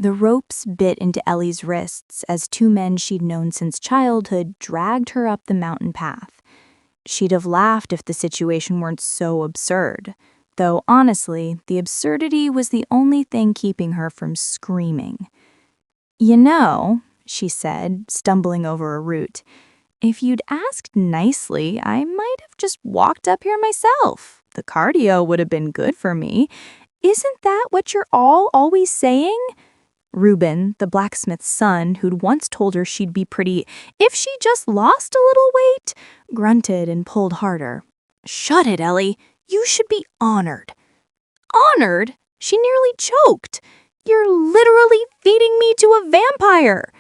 The ropes bit into Ellie's wrists as two men she'd known since childhood dragged her up the mountain path. She'd have laughed if the situation weren't so absurd, though honestly, the absurdity was the only thing keeping her from screaming. "You know," she said, stumbling over a root, "if you'd asked nicely, I might have just walked up here myself. The cardio would have been good for me. Isn't that what you're all always saying?" Reuben, the blacksmith's son, who'd once told her she'd be pretty if she just lost a little weight, grunted and pulled harder. "Shut it, Ellie. You should be honored." "Honored?" She nearly choked. "You're literally feeding me to a vampire."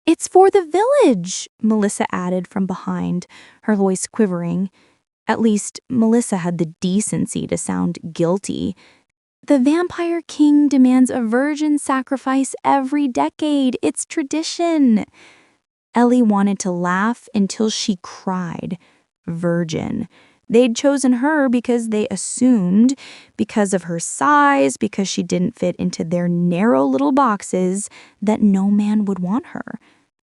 "It's for the village," Melissa added from behind, her voice quivering. At least, Melissa had the decency to sound guilty. "The Vampire King demands a virgin sacrifice every decade. It's tradition." Ellie wanted to laugh until she cried. Virgin. They'd chosen her because they assumed, because of her size, because she didn't fit into their narrow little boxes, that no man would want her.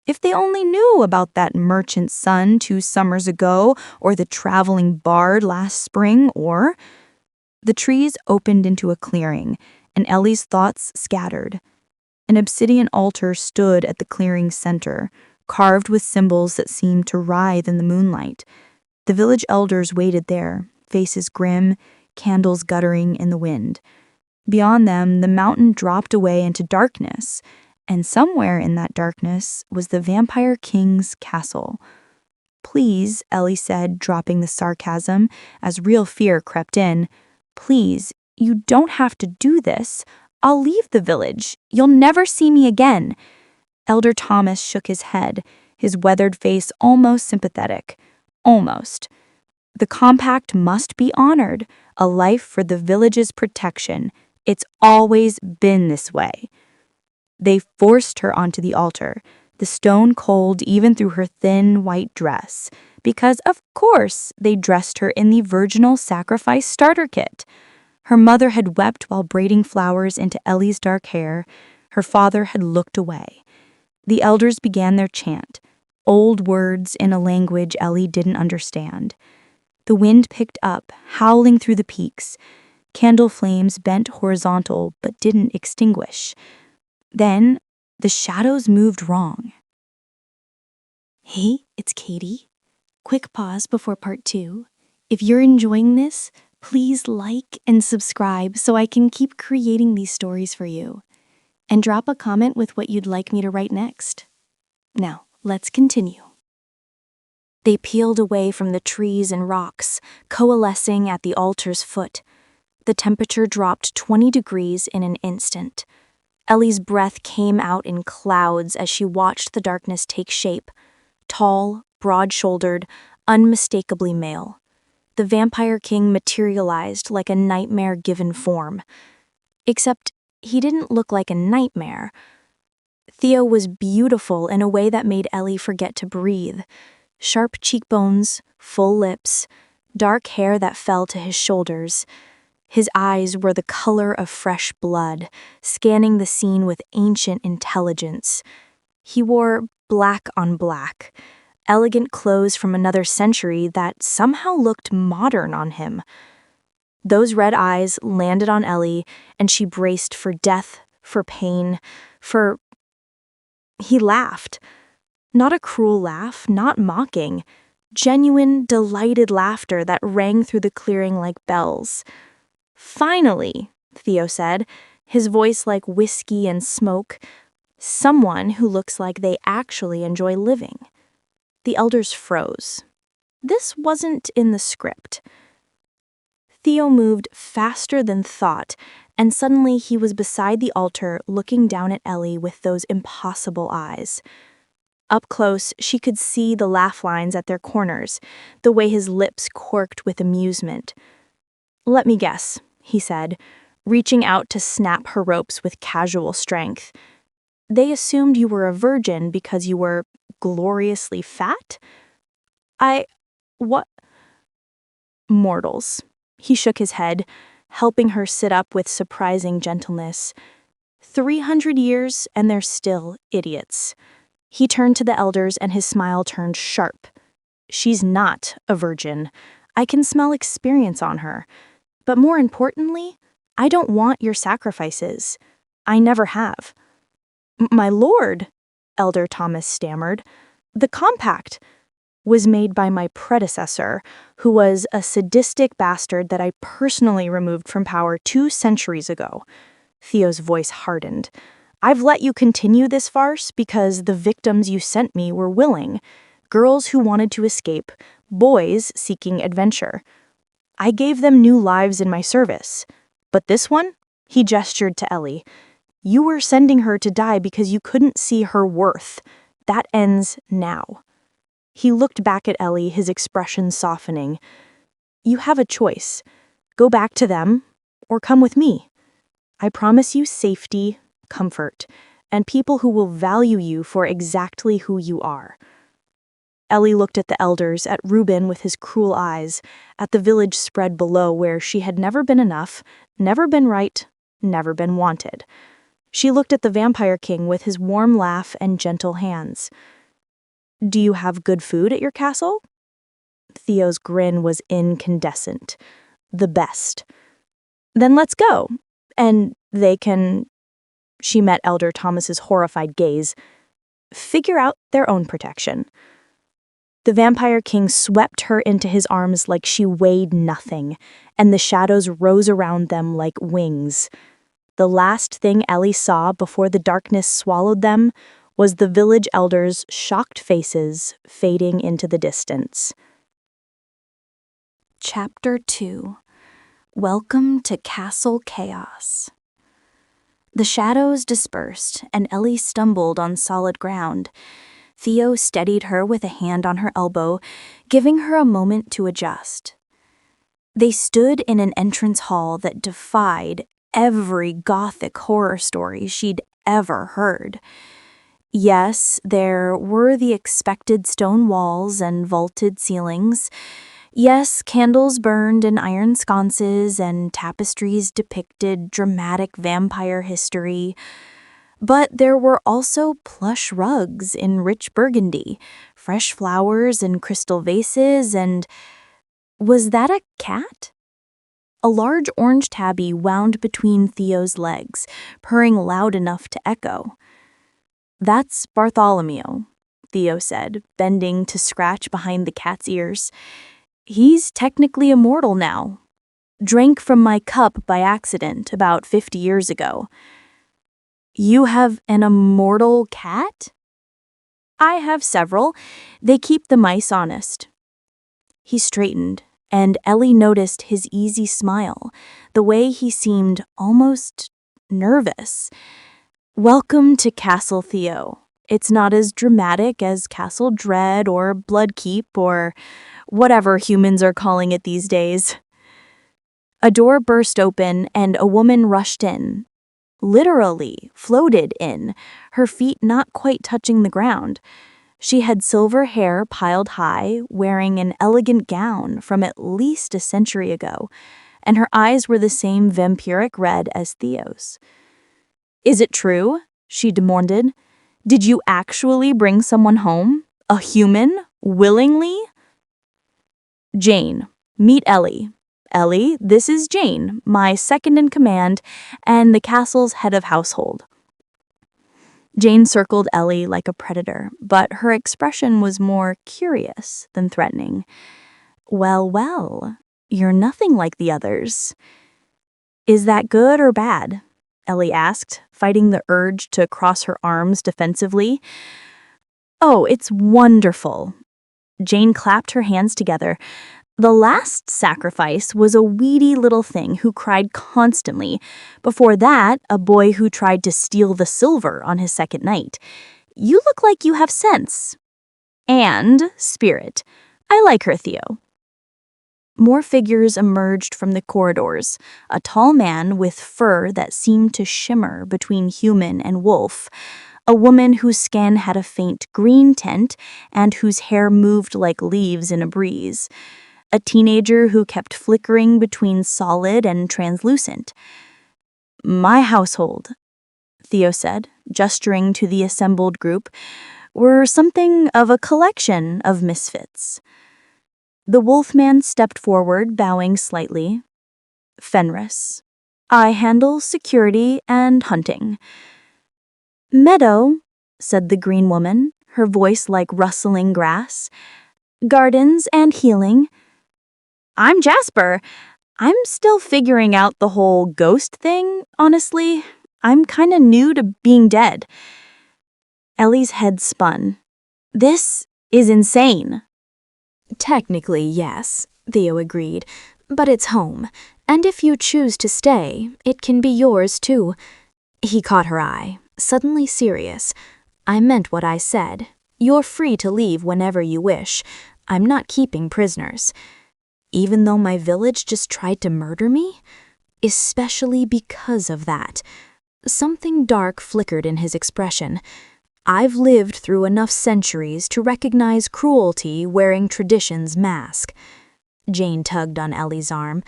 If they only knew about that merchant's son 2 summers ago, or the traveling bard last spring, or... The trees opened into a clearing, and Ellie's thoughts scattered. An obsidian altar stood at the clearing's center, carved with symbols that seemed to writhe in the moonlight. The village elders waited there, faces grim, candles guttering in the wind. Beyond them, the mountain dropped away into darkness, and somewhere in that darkness was the Vampire King's castle. "Please," Ellie said, dropping the sarcasm as real fear crept in, "please, you don't have to do this. I'll leave the village. You'll never see me again." Elder Thomas shook his head, his weathered face almost sympathetic. Almost. "The compact must be honored. A life for the village's protection. It's always been this way." They forced her onto the altar, the stone cold even through her thin white dress, because of course they dressed her in the virginal sacrifice starter kit. Her mother had wept while braiding flowers into Ellie's dark hair. Her father had looked away. The elders began their chant, old words in a language Ellie didn't understand. The wind picked up, howling through the peaks. Candle flames bent horizontal but didn't extinguish. Then the shadows moved wrong. Hey, it's Katie. Quick pause before part 2. If you're enjoying this, please like and subscribe so I can keep creating these stories for you. And drop a comment with what you'd like me to write next. Now, let's continue. They peeled away from the trees and rocks, coalescing at the altar's foot. The temperature dropped 20 degrees in an instant. Ellie's breath came out in clouds as she watched the darkness take shape. Tall, broad-shouldered, unmistakably male. The Vampire King materialized like a nightmare given form. Except he didn't look like a nightmare. Theo was beautiful in a way that made Ellie forget to breathe. Sharp cheekbones, full lips, dark hair that fell to his shoulders. His eyes were the color of fresh blood, scanning the scene with ancient intelligence. He wore black on black, elegant clothes from another century that somehow looked modern on him. Those red eyes landed on Ellie, and she braced for death, for pain, for... He laughed. Not a cruel laugh, not mocking. Genuine, delighted laughter that rang through the clearing like bells. "Finally," Theo said, his voice like whiskey and smoke. "Someone who looks like they actually enjoy living." The elders froze. This wasn't in the script. Theo moved faster than thought, and suddenly he was beside the altar looking down at Ellie with those impossible eyes. Up close, she could see the laugh lines at their corners, the way his lips quirked with amusement. "Let me guess," he said, reaching out to snap her ropes with casual strength. "They assumed you were a virgin because you were gloriously fat?" What? Mortals. He shook his head, helping her sit up with surprising gentleness. 300 years and they're still idiots. He turned to the elders and his smile turned sharp. She's not a virgin. I can smell experience on her. But more importantly, I don't want your sacrifices. I never have. My lord, Elder Thomas stammered, the compact was made by my predecessor, who was a sadistic bastard that I personally removed from power 2 centuries ago. Theo's voice hardened. I've let you continue this farce because the victims you sent me were willing. Girls who wanted to escape, boys seeking adventure. I gave them new lives in my service. But this one? He gestured to Ellie. You were sending her to die because you couldn't see her worth. That ends now. He looked back at Ellie, his expression softening. You have a choice. Go back to them, or come with me. I promise you safety, comfort, and people who will value you for exactly who you are. Ellie looked at the elders, at Reuben with his cruel eyes, at the village spread below where she had never been enough, never been right, never been wanted. She looked at the Vampire King with his warm laugh and gentle hands. Do you have good food at your castle? Theo's grin was incandescent. The best. Then let's go. And they can... She met Elder Thomas's horrified gaze. Figure out their own protection. The Vampire King swept her into his arms like she weighed nothing, and the shadows rose around them like wings. The last thing Ellie saw before the darkness swallowed them was the village elders' shocked faces fading into the distance. Chapter 2. Welcome to Castle Chaos. The shadows dispersed, and Ellie stumbled on solid ground. Theo steadied her with a hand on her elbow, giving her a moment to adjust. They stood in an entrance hall that defied every gothic horror story she'd ever heard. Yes, there were the expected stone walls and vaulted ceilings. Yes, candles burned in iron sconces and tapestries depicted dramatic vampire history. But there were also plush rugs in rich burgundy, fresh flowers in crystal vases, and... was that a cat? A large orange tabby wound between Theo's legs, purring loud enough to echo. That's Bartholomew, Theo said, bending to scratch behind the cat's ears. He's technically immortal now. Drank from my cup by accident about 50 years ago. You have an immortal cat? I have several. They keep the mice honest. He straightened, and Ellie noticed his easy smile, the way he seemed almost nervous. Welcome to Castle Theo. It's not as dramatic as Castle Dread or Bloodkeep or whatever humans are calling it these days. A door burst open and a woman rushed in. Literally floated in, her feet not quite touching the ground. She had silver hair piled high, wearing an elegant gown from at least a century ago, and her eyes were the same vampiric red as Theo's. Is it true? She demanded. Did you actually bring someone home? A human? Willingly? Jane, meet Ellie. Ellie, this is Jane, my second in command, and the castle's head of household. Jane circled Ellie like a predator, but her expression was more curious than threatening. Well, you're nothing like the others. Is that good or bad? Ellie asked, fighting the urge to cross her arms defensively. Oh, it's wonderful. Jane clapped her hands together. The last sacrifice was a weedy little thing who cried constantly. Before that, a boy who tried to steal the silver on his second night. You look like you have sense. And spirit. I like her, Theo. More figures emerged from the corridors. A tall man with fur that seemed to shimmer between human and wolf. A woman whose skin had a faint green tint and whose hair moved like leaves in a breeze. A teenager who kept flickering between solid and translucent. My household. Theo said, gesturing to the assembled group, were something of a collection of misfits. The wolfman stepped forward, bowing slightly. Fenris. I handle security and hunting. Meadow, said the green woman, her voice like rustling grass. Gardens and healing. I'm Jasper. I'm still figuring out the whole ghost thing, honestly. I'm kinda new to being dead. Ellie's head spun. This is insane. Technically, yes, Theo agreed, but it's home, and if you choose to stay, it can be yours too. He caught her eye, suddenly serious. I meant what I said. You're free to leave whenever you wish. I'm not keeping prisoners. Even though my village just tried to murder me? Especially because of that. Something dark flickered in his expression. I've lived through enough centuries to recognize cruelty wearing tradition's mask. Jane tugged on Ellie's arm.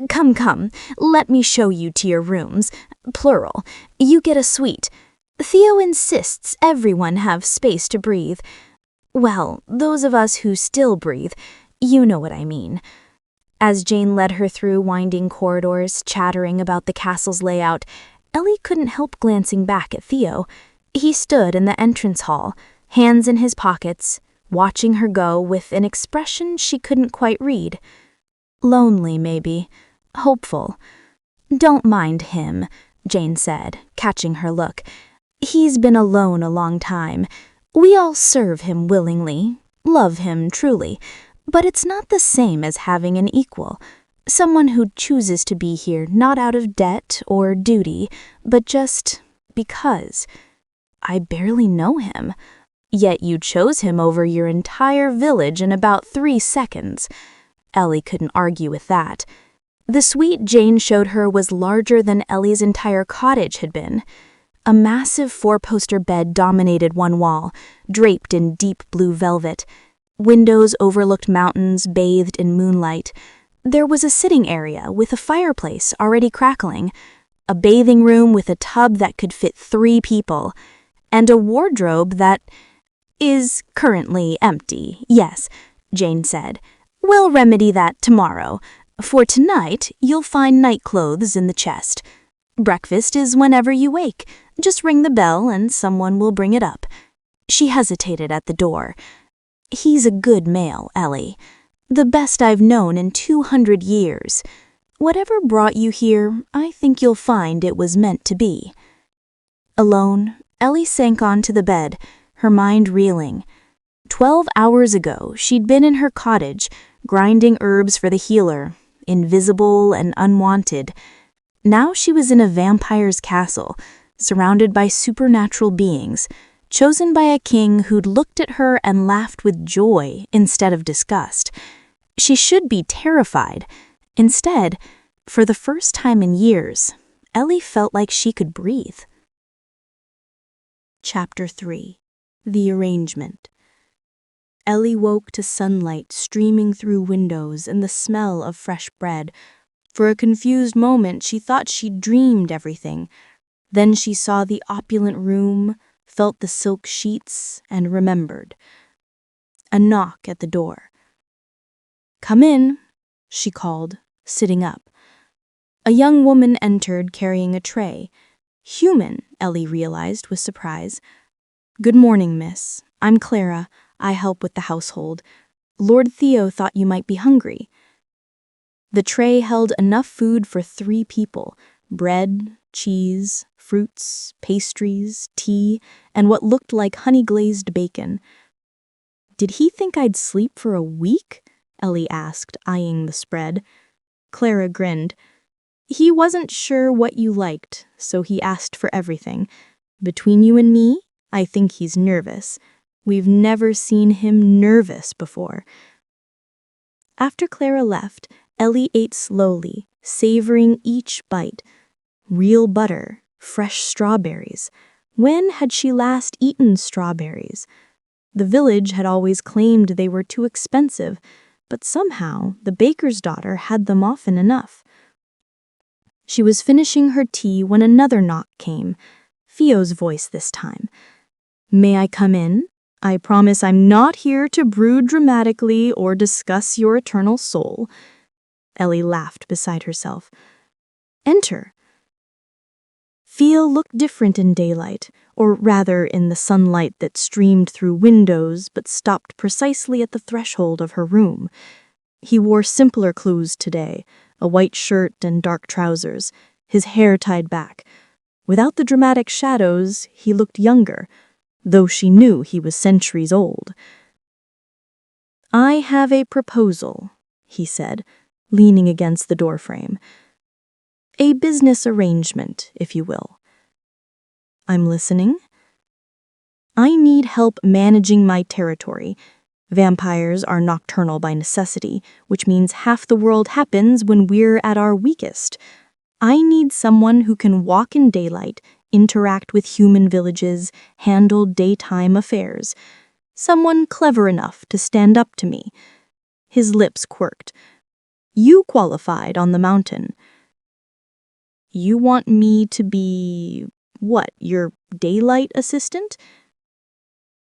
Come, let me show you to your rooms. Plural. You get a suite. Theo insists everyone have space to breathe. Well, those of us who still breathe, you know what I mean. As Jane led her through winding corridors, chattering about the castle's layout, Ellie couldn't help glancing back at Theo. He stood in the entrance hall, hands in his pockets, watching her go with an expression she couldn't quite read. Lonely, maybe. Hopeful. Don't mind him, Jane said, catching her look. He's been alone a long time. We all serve him willingly, love him truly, but it's not the same as having an equal, someone who chooses to be here not out of debt or duty, but just because. I barely know him, yet you chose him over your entire village in about 3 seconds. Ellie couldn't argue with that. The suite Jane showed her was larger than Ellie's entire cottage had been. A massive 4-poster bed dominated one wall, draped in deep blue velvet. Windows overlooked mountains bathed in moonlight. There was a sitting area with a fireplace already crackling, a bathing room with a tub that could fit 3 people, and a wardrobe that is currently empty. Yes, Jane said. We'll remedy that tomorrow. For tonight, you'll find night clothes in the chest. Breakfast is whenever you wake. Just ring the bell and someone will bring it up. She hesitated at the door. He's a good male, Ellie. The best I've known in 200 years. Whatever brought you here, I think you'll find it was meant to be. Alone, Ellie sank onto the bed, her mind reeling. 12 hours ago, she'd been in her cottage, grinding herbs for the healer, invisible and unwanted. Now she was in a vampire's castle, surrounded by supernatural beings, chosen by a king who'd looked at her and laughed with joy instead of disgust. She should be terrified. Instead, for the first time in years, Ellie felt like she could breathe. Chapter 3. The Arrangement. Ellie woke to sunlight streaming through windows and the smell of fresh bread. For a confused moment, she thought she'd dreamed everything. Then she saw the opulent room, felt the silk sheets, and remembered. A knock at the door. Come in, she called, sitting up. A young woman entered carrying a tray. Human, Ellie realized with surprise. Good morning, miss. I'm Clara. I help with the household. Lord Theo thought you might be hungry. The tray held enough food for 3 people. Bread, cheese, fruits, pastries, tea, and what looked like honey-glazed bacon. Did he think I'd sleep for a week? Ellie asked, eyeing the spread. Clara grinned. He wasn't sure what you liked, so he asked for everything. Between you and me, I think he's nervous. We've never seen him nervous before. After Clara left, Ellie ate slowly, savoring each bite. Real butter, fresh strawberries. When had she last eaten strawberries? The village had always claimed they were too expensive, but somehow the baker's daughter had them often enough. She was finishing her tea when another knock came. Theo's voice this time. "May I come in? I promise I'm not here to brood dramatically or discuss your eternal soul." Ellie laughed beside herself. "Enter." Theo looked different in daylight, or rather in the sunlight that streamed through windows but stopped precisely at the threshold of her room. He wore simpler clothes today, a white shirt and dark trousers, his hair tied back. Without the dramatic shadows, he looked younger, though she knew he was centuries old. "I have a proposal," he said, leaning against the doorframe. "A business arrangement, if you will." "I'm listening." "I need help managing my territory. Vampires are nocturnal by necessity, which means half the world happens when we're at our weakest. I need someone who can walk in daylight, interact with human villages, handle daytime affairs. Someone clever enough to stand up to me." His lips quirked. "You qualified on the mountain." "You want me to be, what, your daylight assistant?"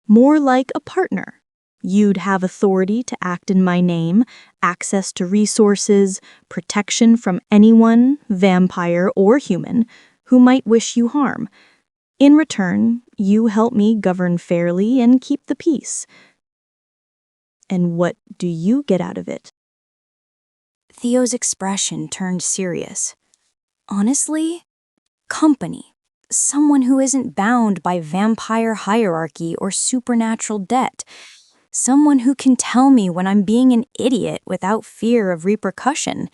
"More like a partner. You'd have authority to act in my name, access to resources, protection from anyone, vampire or human, who might wish you harm. In return, you help me govern fairly and keep the peace." "And what do you get out of it?" Theo's expression turned serious. "Honestly, company. Someone who isn't bound by vampire hierarchy or supernatural debt. Someone who can tell me when I'm being an idiot without fear of repercussion."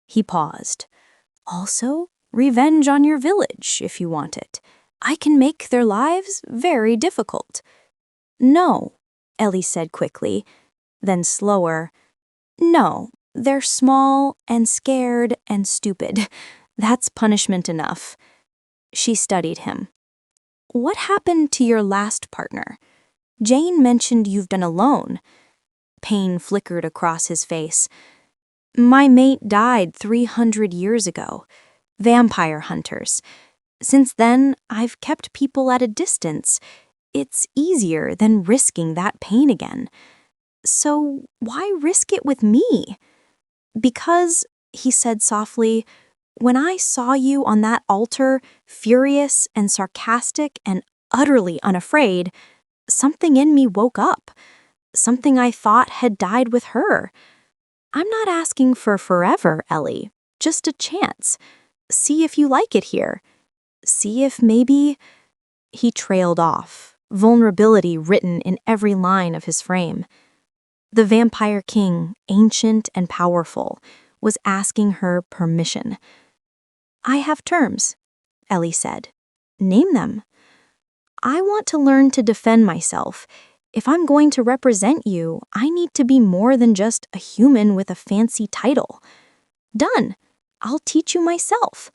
He paused. "Also, revenge on your village, if you want it. I can make their lives very difficult." "No," Ellie said quickly, then slower. "No, they're small and scared and stupid. That's punishment enough." She studied him. "What happened to your last partner? Jane mentioned you've been alone." Pain flickered across his face. "My mate died 300 years ago. Vampire hunters. Since then, I've kept people at a distance. It's easier than risking that pain again. So why risk it with me?" "Because," he said softly, "when I saw you on that altar, furious and sarcastic and utterly unafraid, something in me woke up. Something I thought had died with her. I'm not asking for forever, Ellie. Just a chance. See if you like it here. See if maybe—" He trailed off, vulnerability written in every line of his frame. The vampire king, ancient and powerful, was asking her permission. "I have terms," Ellie said. "Name them." "I want to learn to defend myself. If I'm going to represent you, I need to be more than just a human with a fancy title." "Done. I'll teach you myself."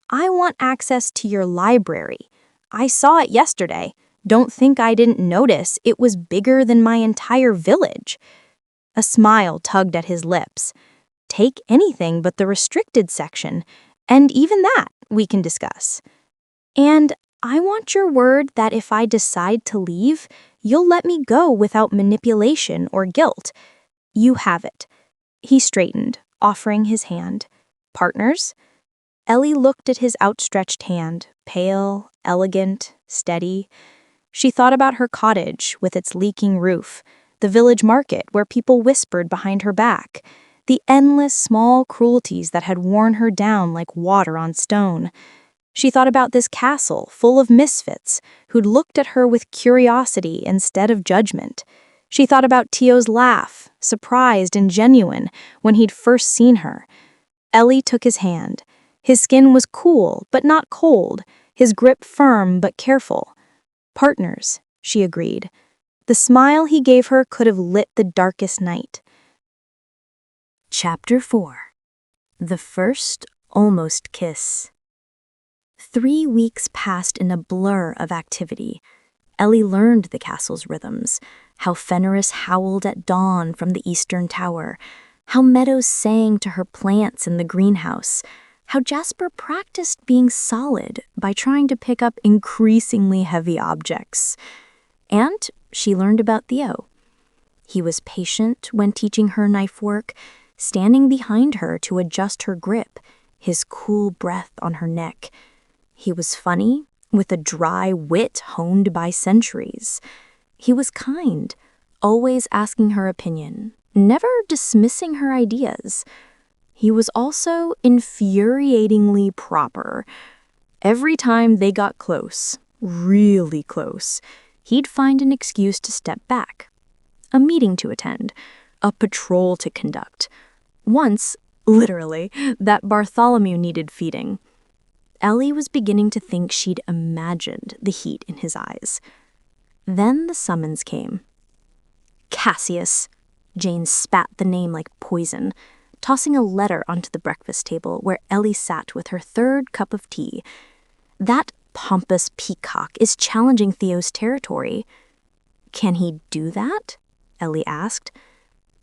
"I want access to your library. I saw it yesterday. Don't think I didn't notice. It was bigger than my entire village." A smile tugged at his lips. "Take anything but the restricted section, and even that we can discuss. And I want your word that if I decide to leave, you'll let me go without manipulation or guilt. You have it." He straightened, offering his hand. "Partners?" Ellie looked at his outstretched hand, pale, elegant, steady. She thought about her cottage with its leaking roof, the village market where people whispered behind her back, the endless small cruelties that had worn her down like water on stone. She thought about this castle full of misfits who'd looked at her with curiosity instead of judgment. She thought about Tio's laugh, surprised and genuine, when he'd first seen her. Ellie took his hand. His skin was cool but not cold, his grip firm but careful. "Partners," she agreed. The smile he gave her could have lit the darkest night. Chapter 4. The First Almost Kiss. 3 weeks passed in a blur of activity. Ellie learned the castle's rhythms, how Fenris howled at dawn from the eastern tower, how meadows sang to her plants in the greenhouse, how Jasper practiced being solid by trying to pick up increasingly heavy objects. And she learned about Theo. He was patient when teaching her knife work, standing behind her to adjust her grip, his cool breath on her neck. He was funny, with a dry wit honed by centuries. He was kind, always asking her opinion, never dismissing her ideas. He was also infuriatingly proper. Every time they got close, really close, he'd find an excuse to step back. A meeting to attend, a patrol to conduct. Once, literally, that Bartholomew needed feeding. Ellie was beginning to think she'd imagined the heat in his eyes. Then the summons came. Cassius. Jane spat the name like poison, tossing a letter onto the breakfast table where Ellie sat with her third cup of tea. That pompous peacock is challenging Theo's territory. Can he do that? Ellie asked.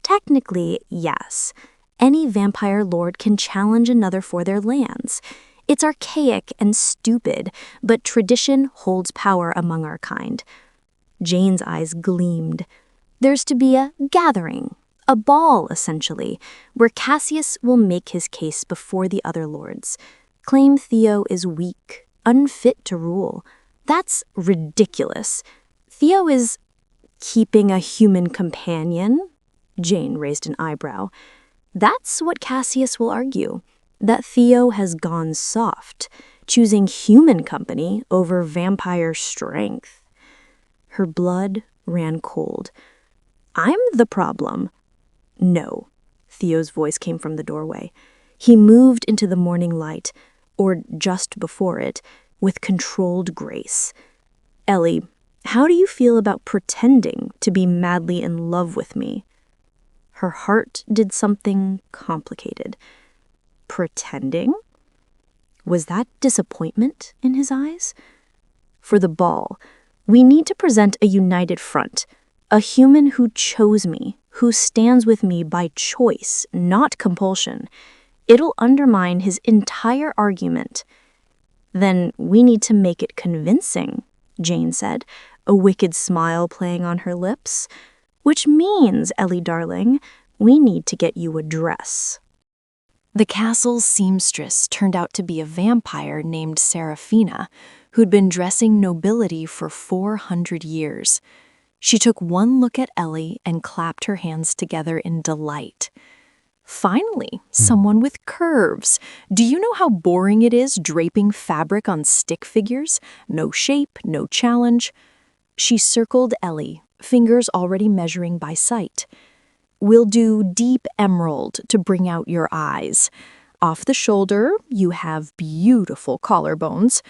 Technically, yes. Any vampire lord can challenge another for their lands. It's archaic and stupid, but tradition holds power among our kind. Jane's eyes gleamed. There's to be a gathering, a ball, essentially, where Cassius will make his case before the other lords, claim Theo is weak, unfit to rule. That's ridiculous. Theo is keeping a human companion? Jane raised an eyebrow. That's what Cassius will argue, that Theo has gone soft, choosing human company over vampire strength. Her blood ran cold. I'm the problem. No. Theo's voice came from the doorway. He moved into the morning light, or just before it, with controlled grace. Ellie, how do you feel about pretending to be madly in love with me? Her heart did something complicated. Pretending? Was that disappointment in his eyes? For the ball, we need to present a united front, a human who chose me, who stands with me by choice, not compulsion. It'll undermine his entire argument. Then we need to make it convincing, Jane said, a wicked smile playing on her lips. Which means, Ellie darling, we need to get you a dress. The castle's seamstress turned out to be a vampire named Seraphina, who'd been dressing nobility for 400 years. She took one look at Ellie and clapped her hands together in delight. Finally, someone with curves. Do you know how boring it is draping fabric on stick figures? No shape, no challenge. She circled Ellie, fingers already measuring by sight. We'll do deep emerald to bring out your eyes. Off the shoulder, you have beautiful collarbones,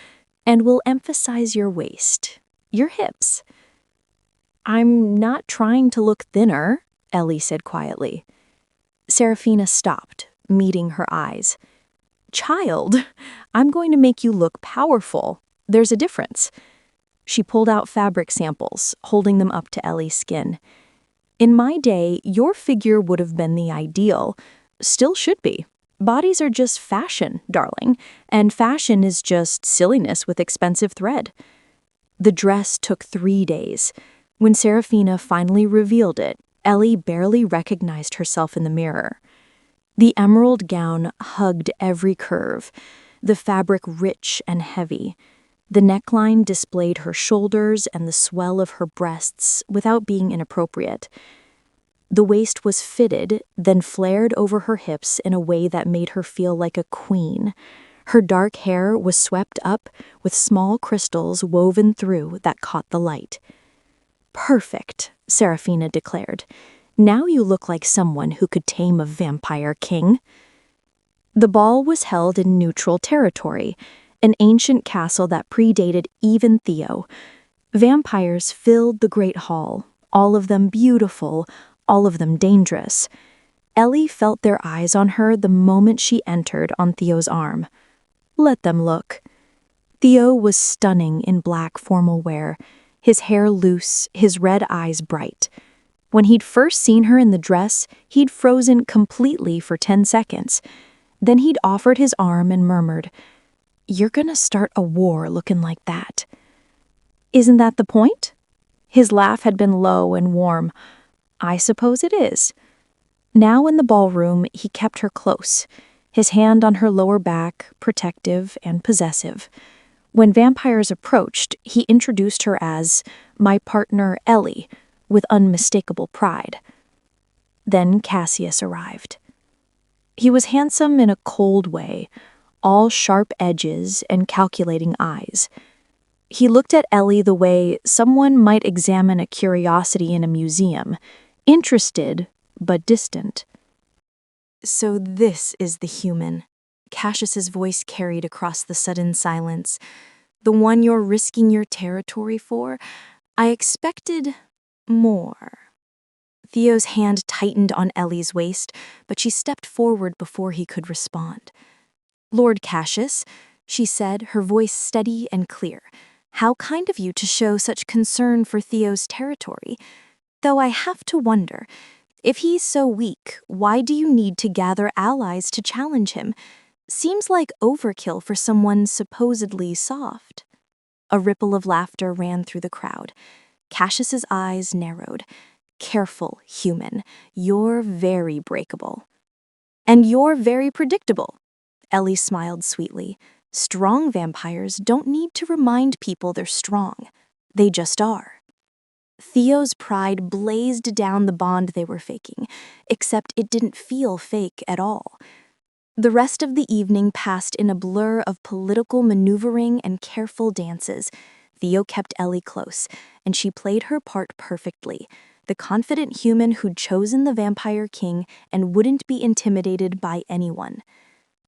and we'll emphasize your waist, your hips. I'm not trying to look thinner, Ellie said quietly. Seraphina stopped, meeting her eyes. Child, I'm going to make you look powerful. There's a difference. She pulled out fabric samples, holding them up to Ellie's skin. In my day, your figure would have been the ideal. Still should be. Bodies are just fashion, darling, and fashion is just silliness with expensive thread. The dress took 3 days. When Seraphina finally revealed it, Ellie barely recognized herself in the mirror. The emerald gown hugged every curve, the fabric rich and heavy. The neckline displayed her shoulders and the swell of her breasts without being inappropriate. The waist was fitted, then flared over her hips in a way that made her feel like a queen. Her dark hair was swept up with small crystals woven through that caught the light. Perfect, Seraphina declared. Now you look like someone who could tame a vampire king. The ball was held in neutral territory, an ancient castle that predated even Theo. Vampires filled the great hall, all of them beautiful, all of them dangerous. Ellie felt their eyes on her the moment she entered on Theo's arm. Let them look. Theo was stunning in black formal wear, his hair loose, his red eyes bright. When he'd first seen her in the dress, he'd frozen completely for 10 seconds. Then he'd offered his arm and murmured, "You're gonna start a war looking like that." "Isn't that the point?" His laugh had been low and warm. "I suppose it is." Now in the ballroom, he kept her close, his hand on her lower back, protective and possessive. When vampires approached, he introduced her as my partner Ellie, with unmistakable pride. Then Cassius arrived. He was handsome in a cold way, all sharp edges and calculating eyes. He looked at Ellie the way someone might examine a curiosity in a museum, interested but distant. "So this is the human," Cassius's voice carried across the sudden silence. "The one you're risking your territory for? I expected more." Theo's hand tightened on Ellie's waist, but she stepped forward before he could respond. "Lord Cassius," she said, her voice steady and clear, "how kind of you to show such concern for Theo's territory. Though I have to wonder, if he's so weak, why do you need to gather allies to challenge him? Seems like overkill for someone supposedly soft." A ripple of laughter ran through the crowd. Cassius's eyes narrowed. "Careful, human. You're very breakable." "And you're very predictable." Ellie smiled sweetly. "Strong vampires don't need to remind people they're strong. They just are." Theo's pride blazed down the bond they were faking, except it didn't feel fake at all. The rest of the evening passed in a blur of political maneuvering and careful dances. Theo kept Ellie close, and she played her part perfectly. The confident human who'd chosen the vampire king and wouldn't be intimidated by anyone.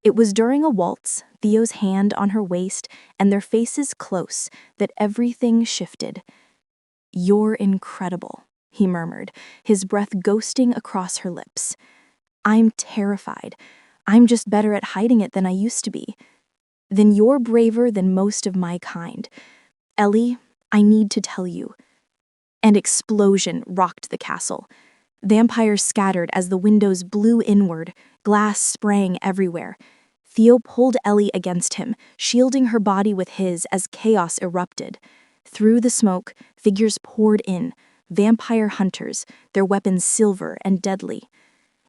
It was during a waltz, Theo's hand on her waist and their faces close, that everything shifted. "You're incredible," he murmured, his breath ghosting across her lips. "I'm terrified. I'm just better at hiding it than I used to be." "Then you're braver than most of my kind. Ellie, I need to tell you." An explosion rocked the castle. Vampires scattered as the windows blew inward, glass sprang everywhere. Theo pulled Ellie against him, shielding her body with his as chaos erupted. Through the smoke, figures poured in, vampire hunters, their weapons silver and deadly.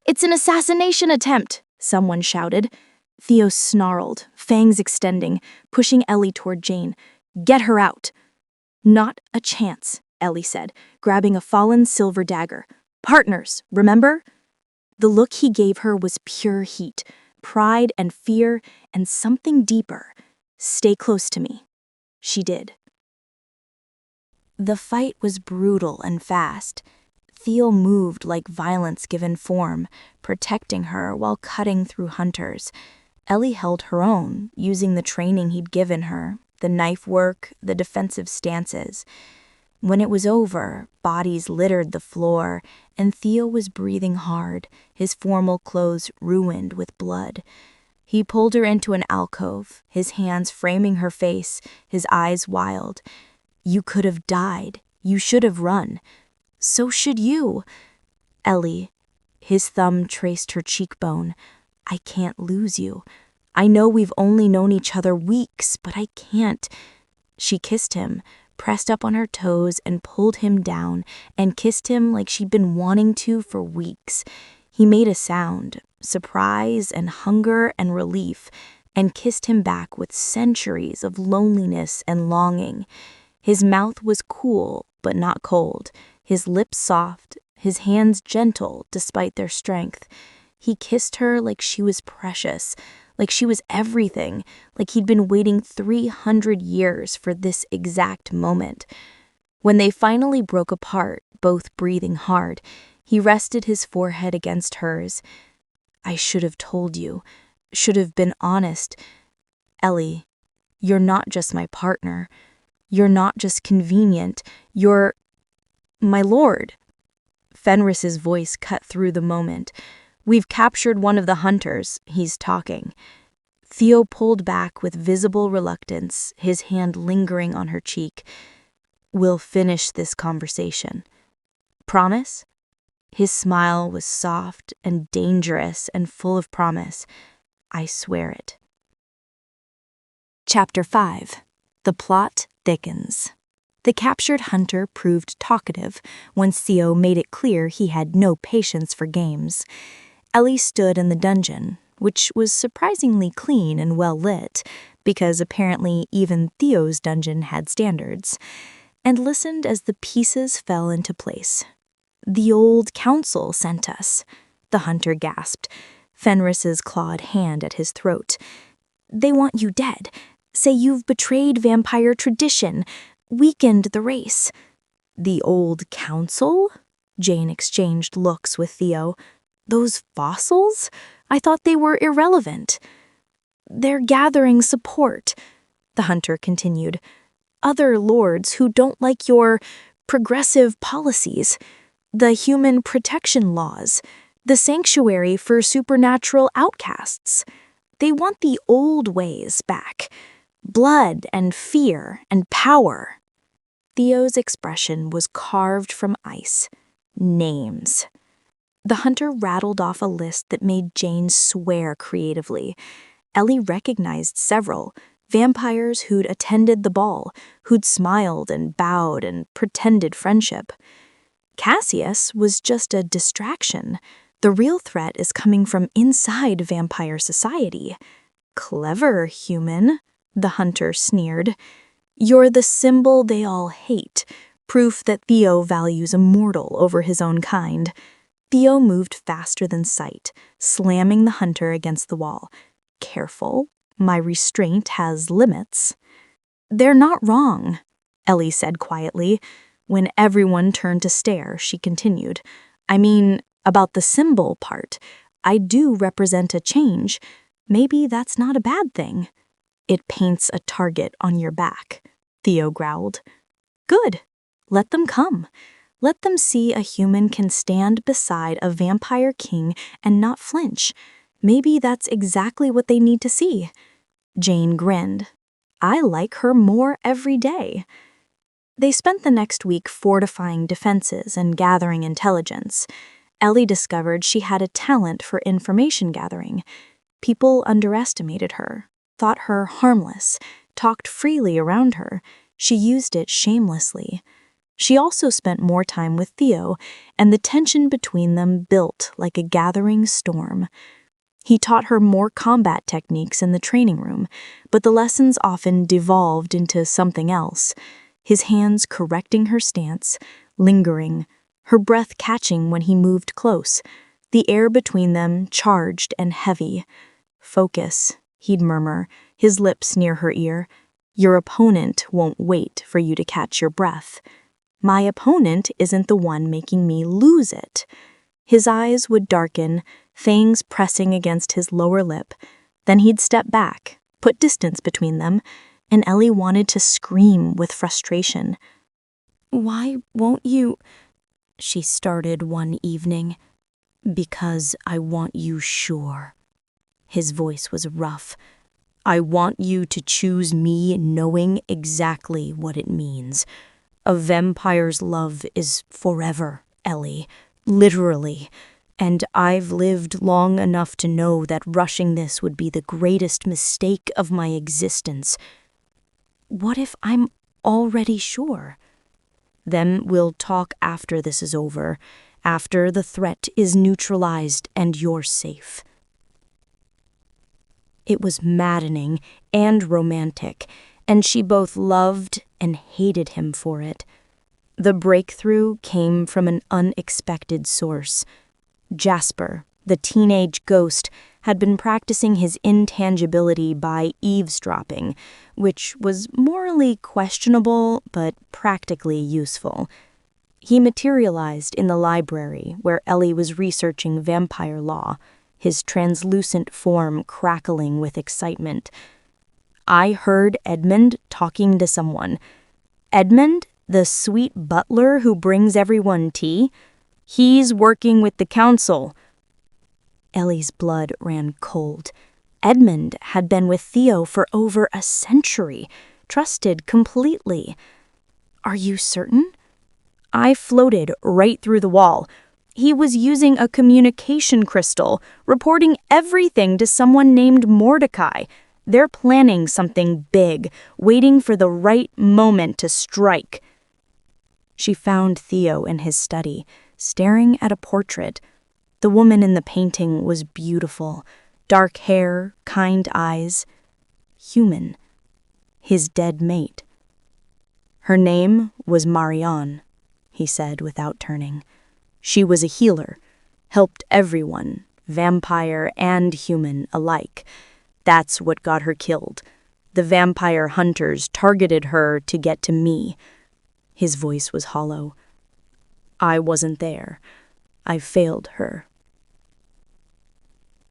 "It's an assassination attempt!" someone shouted. Theo snarled, fangs extending, pushing Ellie toward Jane. "Get her out!" "Not a chance," Ellie said, grabbing a fallen silver dagger. "Partners, remember?" The look he gave her was pure heat, pride and fear, and something deeper. "Stay close to me." She did. The fight was brutal and fast. Theo moved like violence given form, protecting her while cutting through hunters. Ellie held her own, using the training he'd given her, the knife work, the defensive stances. When it was over, bodies littered the floor, and Theo was breathing hard, his formal clothes ruined with blood. He pulled her into an alcove, his hands framing her face, his eyes wild. "You could have died. You should have run. So should you." "Ellie," his thumb traced her cheekbone, "I can't lose you. I know we've only known each other weeks, but I can't." She kissed him, pressed up on her toes and pulled him down, and kissed him like she'd been wanting to for weeks. He made a sound, surprise and hunger and relief, and kissed him back with centuries of loneliness and longing. His mouth was cool, but not cold, his lips soft, his hands gentle despite their strength. He kissed her like she was precious, like she was everything, like he'd been waiting 300 years for this exact moment. When they finally broke apart, both breathing hard, he rested his forehead against hers. "I should have told you, should have been honest. Ellie, you're not just my partner. You're not just convenient. You're my lord." Fenris's voice cut through the moment. "We've captured one of the hunters. He's talking." Theo pulled back with visible reluctance, his hand lingering on her cheek. "We'll finish this conversation. Promise?" His smile was soft and dangerous and full of promise. I swear it. Chapter 5. The plot thickens. The captured hunter proved talkative once Theo made it clear he had no patience for games. Ellie stood in the dungeon, which was surprisingly clean and well lit, because apparently even Theo's dungeon had standards, and listened as the pieces fell into place. "The old council sent us," the hunter gasped, Fenris's clawed hand at his throat. "They want you dead. Say you've betrayed vampire tradition, weakened the race." "The old council?" Jane exchanged looks with Theo. "Those fossils? I thought they were irrelevant." "They're gathering support," the hunter continued. "Other lords who don't like your progressive policies, the human protection laws, the sanctuary for supernatural outcasts. They want the old ways back. Blood and fear and power." Theo's expression was carved from ice. Names. The hunter rattled off a list that made Jane swear creatively. Ellie recognized several vampires who'd attended the ball, who'd smiled and bowed and pretended friendship. Cassius was just a distraction. The real threat is coming from inside vampire society. "Clever, human," the hunter sneered. "You're the symbol they all hate, proof that Theo values a mortal over his own kind." Theo moved faster than sight, slamming the hunter against the wall. "Careful, my restraint has limits." "They're not wrong," Ellie said quietly. When everyone turned to stare, she continued. "I mean, about the symbol part. I do represent a change. Maybe that's not a bad thing." "It paints a target on your back," Theo growled. "Good. Let them come. Let them see a human can stand beside a vampire king and not flinch. Maybe that's exactly what they need to see." Jane grinned. "I like her more every day." They spent the next week fortifying defenses and gathering intelligence. Ellie discovered she had a talent for information gathering. People underestimated her, thought her harmless, talked freely around her. She used it shamelessly. She also spent more time with Theo, and the tension between them built like a gathering storm. He taught her more combat techniques in the training room, but the lessons often devolved into something else. His hands correcting her stance, lingering, her breath catching when he moved close, the air between them charged and heavy. "Focus," he'd murmur, his lips near her ear. "Your opponent won't wait for you to catch your breath. My opponent isn't the one making me lose it." His eyes would darken, fangs pressing against his lower lip. Then he'd step back, put distance between them, and Ellie wanted to scream with frustration. "Why won't you?" she started one evening. "Because I want you sure." His voice was rough. "I want you to choose me knowing exactly what it means. A vampire's love is forever, Ellie, literally. And I've lived long enough to know that rushing this would be the greatest mistake of my existence." "What if I'm already sure?" "Then we'll talk after this is over, after the threat is neutralized and you're safe." It was maddening and romantic, and she both loved and hated him for it. The breakthrough came from an unexpected source. Jasper, the teenage ghost, had been practicing his intangibility by eavesdropping, which was morally questionable but practically useful. He materialized in the library where Ellie was researching vampire law, his translucent form crackling with excitement. "I heard Edmund talking to someone. Edmund, the sweet butler who brings everyone tea? He's working with the council." Ellie's blood ran cold. Edmund had been with Theo for over a century, trusted completely. "Are you certain?" "I floated right through the wall. He was using a communication crystal, reporting everything to someone named Mordecai. They're planning something big, waiting for the right moment to strike. She found Theo in his study, staring at a portrait. The woman in the painting was beautiful, dark hair, kind eyes, human, his dead mate. Her name was Marianne, he said without turning. She was a healer, helped everyone, vampire and human alike. That's what got her killed. The vampire hunters targeted her to get to me. His voice was hollow. I wasn't there. I failed her.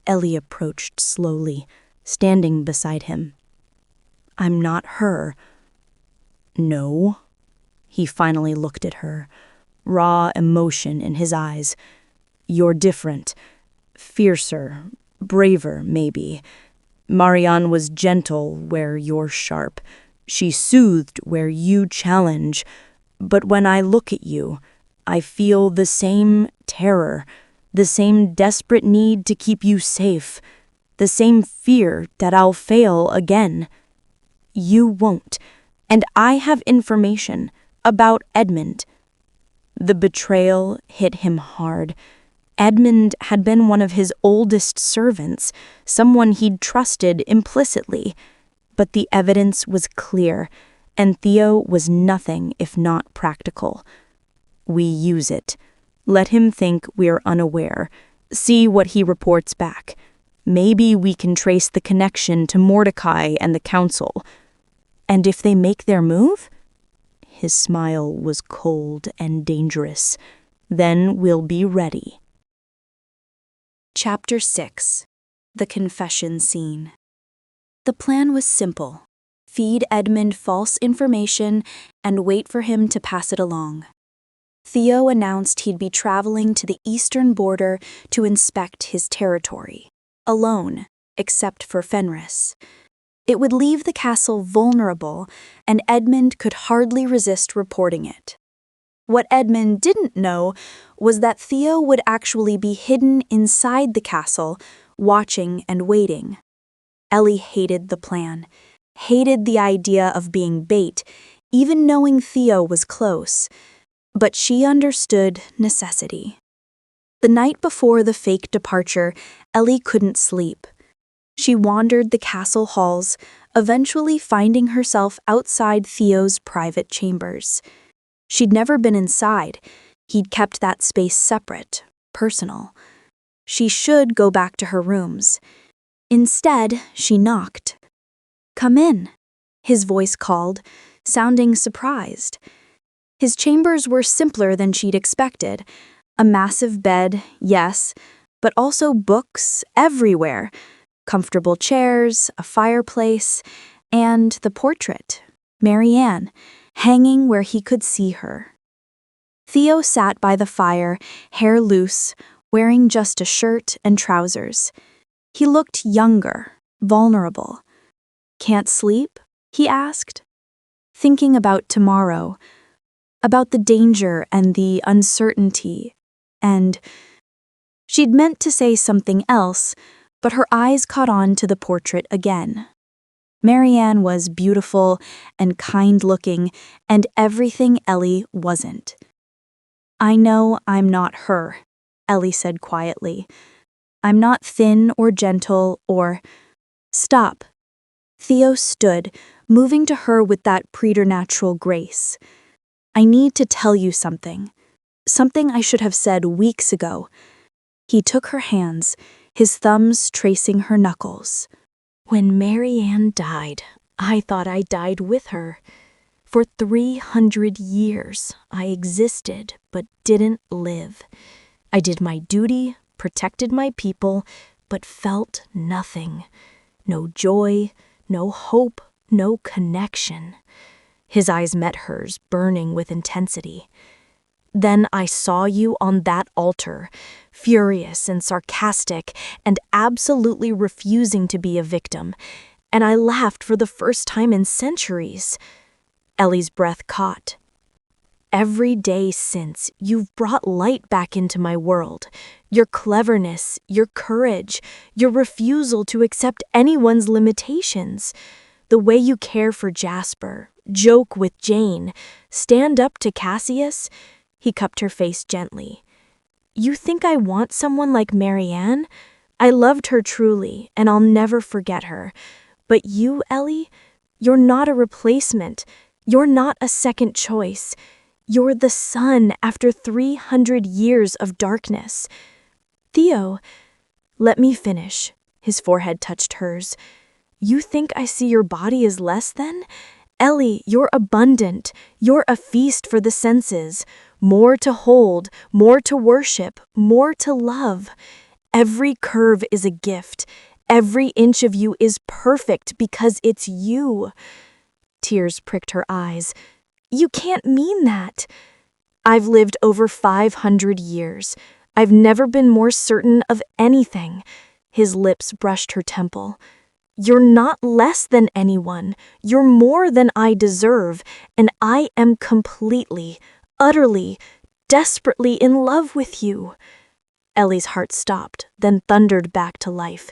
Ellie approached slowly, standing beside him. I'm not her. No. He finally looked at her, raw emotion in his eyes. You're different. Fiercer, braver, maybe. Marianne was gentle where you're sharp. She soothed where you challenge. But when I look at you, I feel the same terror, the same desperate need to keep you safe, the same fear that I'll fail again. You won't, and I have information about Edmund. The betrayal hit him hard. Edmund had been one of his oldest servants, someone he'd trusted implicitly. But the evidence was clear, and Theo was nothing if not practical. We use it. Let him think we're unaware. See what he reports back. Maybe we can trace the connection to Mordecai and the council. And if they make their move? His smile was cold and dangerous. Then we'll be ready. Chapter 6. The Confession Scene. The plan was simple. Feed Edmund false information and wait for him to pass it along. Theo announced he'd be traveling to the eastern border to inspect his territory, alone, except for Fenris. It would leave the castle vulnerable, and Edmund could hardly resist reporting it. What Edmund didn't know was that Theo would actually be hidden inside the castle, watching and waiting. Ellie hated the plan, hated the idea of being bait, even knowing Theo was close. But she understood necessity. The night before the fake departure, Ellie couldn't sleep. She wandered the castle halls, eventually finding herself outside Theo's private chambers. She'd never been inside. He'd kept that space separate, personal. She should go back to her rooms. Instead, she knocked. "Come in," his voice called, sounding surprised. His chambers were simpler than she'd expected. A massive bed, yes, but also books everywhere. Comfortable chairs, a fireplace, and the portrait, Marianne, hanging where he could see her. Theo sat by the fire, hair loose, wearing just a shirt and trousers. He looked younger, vulnerable. "Can't sleep?" he asked. Thinking about tomorrow, about the danger and the uncertainty, and she'd meant to say something else, but her eyes caught on to the portrait again. Marianne was beautiful and kind-looking, and everything Ellie wasn't. "I know I'm not her," Ellie said quietly. "I'm not thin or gentle or—" "Stop." Theo stood, moving to her with that preternatural grace. "I need to tell you something. Something I should have said weeks ago." He took her hands, his thumbs tracing her knuckles. "When Marianne died, I thought I died with her. For 300 years, I existed but didn't live. I did my duty, protected my people, but felt nothing. No joy, no hope, no connection." His eyes met hers, burning with intensity. "Then I saw you on that altar, furious and sarcastic and absolutely refusing to be a victim, and I laughed for the first time in centuries." Ellie's breath caught. every day since, you've brought light back into my world. Your cleverness, your courage, your refusal to accept anyone's limitations. The way you care for Jasper, joke with Jane, stand up to Cassius. He cupped her face gently. You think I want someone like Marianne? I loved her truly, and I'll never forget her. But you, Ellie, you're not a replacement. You're not a second choice. You're the sun after 300 years of darkness. Theo, let me finish. His forehead touched hers. You think I see your body as less than? Ellie, you're abundant. You're a feast for the senses. More to hold, more to worship, more to love. Every curve is a gift. Every inch of you is perfect because it's you. Tears pricked her eyes. You can't mean that. I've lived over 500 years. I've never been more certain of anything. His lips brushed her temple. You're not less than anyone. You're more than I deserve, and I am completely, utterly, desperately in love with you. Ellie's heart stopped, then thundered back to life.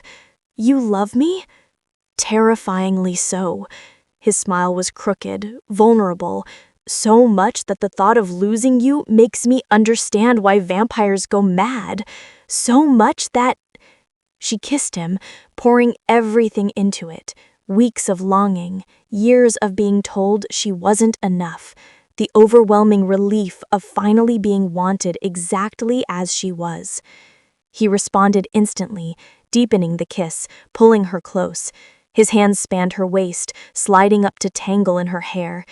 You love me? Terrifyingly so. His smile was crooked, vulnerable, so much that the thought of losing you makes me understand why vampires go mad. So much that... She kissed him, pouring everything into it. Weeks of longing, years of being told she wasn't enough, the overwhelming relief of finally being wanted exactly as she was. He responded instantly, deepening the kiss, pulling her close. His hands spanned her waist, sliding up to tangle in her hair.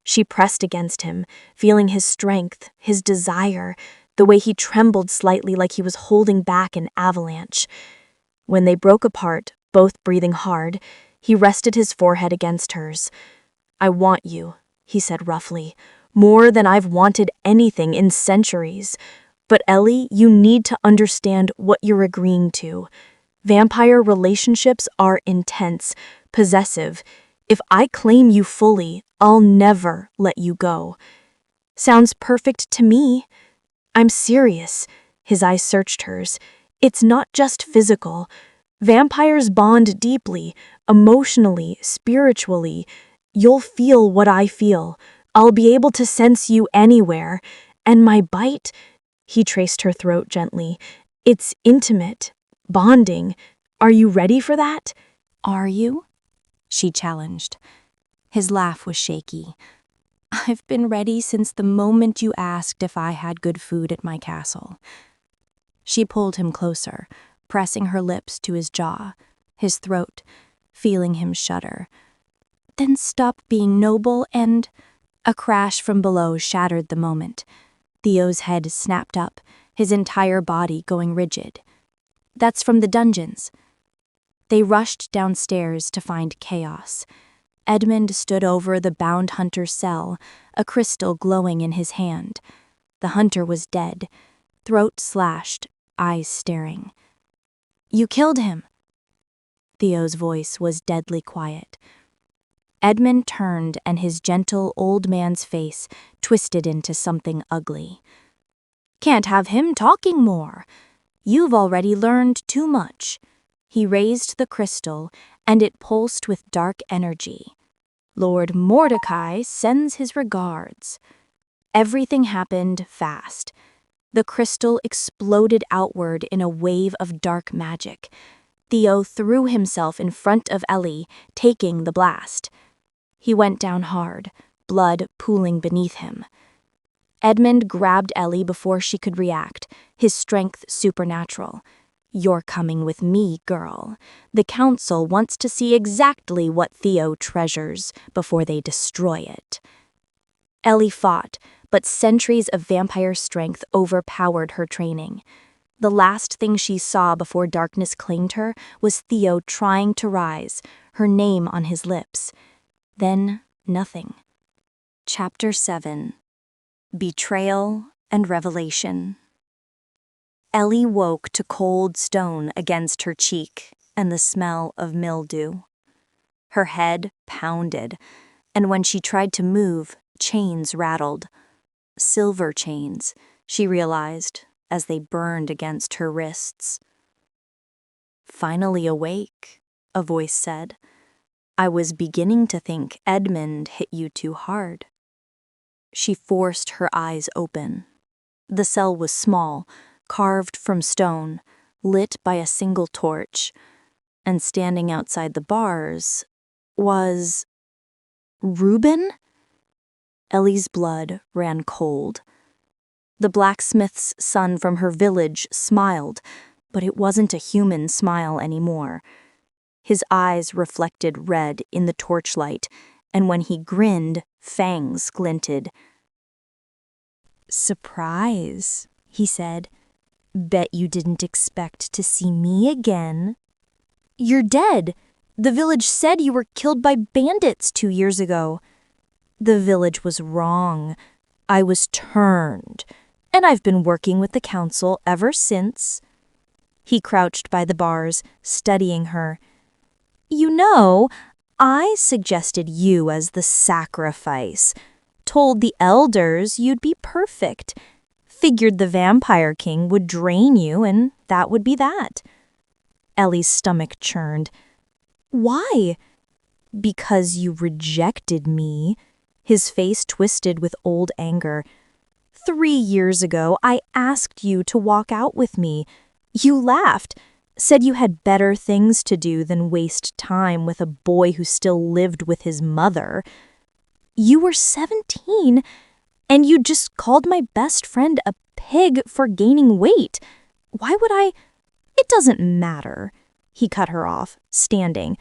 She pressed against him, feeling his strength, his desire, the way he trembled slightly like he was holding back an avalanche. When they broke apart, both breathing hard, he rested his forehead against hers. I want you, he said roughly, more than I've wanted anything in centuries. But Ellie, you need to understand what you're agreeing to. Vampire relationships are intense, possessive. If I claim you fully, I'll never let you go. Sounds perfect to me. I'm serious. His eyes searched hers. It's not just physical. Vampires bond deeply, emotionally, spiritually. You'll feel what I feel. I'll be able to sense you anywhere. And my bite, he traced her throat gently. It's intimate, bonding. Are you ready for that? Are you? She challenged. His laugh was shaky. I've been ready since the moment you asked if I had good food at my castle. She pulled him closer, pressing her lips to his jaw, his throat, feeling him shudder. Then stop being noble and... A crash from below shattered the moment. Theo's head snapped up, his entire body going rigid. That's from the dungeons. They rushed downstairs to find chaos. Edmund stood over the bound hunter's cell, a crystal glowing in his hand. The hunter was dead, throat slashed, eyes staring. You killed him. Theo's voice was deadly quiet. Edmund turned and his gentle old man's face twisted into something ugly. Can't have him talking more. You've already learned too much. He raised the crystal, and it pulsed with dark energy. Lord Mordecai sends his regards. Everything happened fast. The crystal exploded outward in a wave of dark magic. Theo threw himself in front of Ellie, taking the blast. He went down hard, blood pooling beneath him. Edmund grabbed Ellie before she could react, his strength supernatural. You're coming with me, girl. The council wants to see exactly what Theo treasures before they destroy it. Ellie fought, but centuries of vampire strength overpowered her training. The last thing she saw before darkness claimed her was Theo trying to rise, her name on his lips. Then, nothing. Chapter 7. Betrayal and Revelation. Ellie woke to cold stone against her cheek and the smell of mildew. Her head pounded, and when she tried to move, chains rattled. silver chains, she realized, as they burned against her wrists. "Finally awake," a voice said. "I was beginning to think Edmund hit you too hard." She forced her eyes open. The cell was small, carved from stone, lit by a single torch, and standing outside the bars was Reuben? Ellie's blood ran cold. The blacksmith's son from her village smiled, but it wasn't a human smile anymore. His eyes reflected red in the torchlight, and when he grinned, fangs glinted. "Surprise," he said. "Bet you didn't expect to see me again." "You're dead. The village said you were killed by bandits 2 years ago." "The village was wrong. I was turned, and I've been working with the council ever since." He crouched by the bars, studying her. "You know, I suggested you as the sacrifice. Told the elders you'd be perfect. Figured the vampire king would drain you, and that would be that." Ellie's stomach churned. "Why?" "Because you rejected me." His face twisted with old anger. 3 years ago, I asked you to walk out with me. You laughed, said you had better things to do than waste time with a boy who still lived with his mother. You were 17, and you just called my best friend a pig for gaining weight. Why would I? It doesn't matter." He cut her off, standing.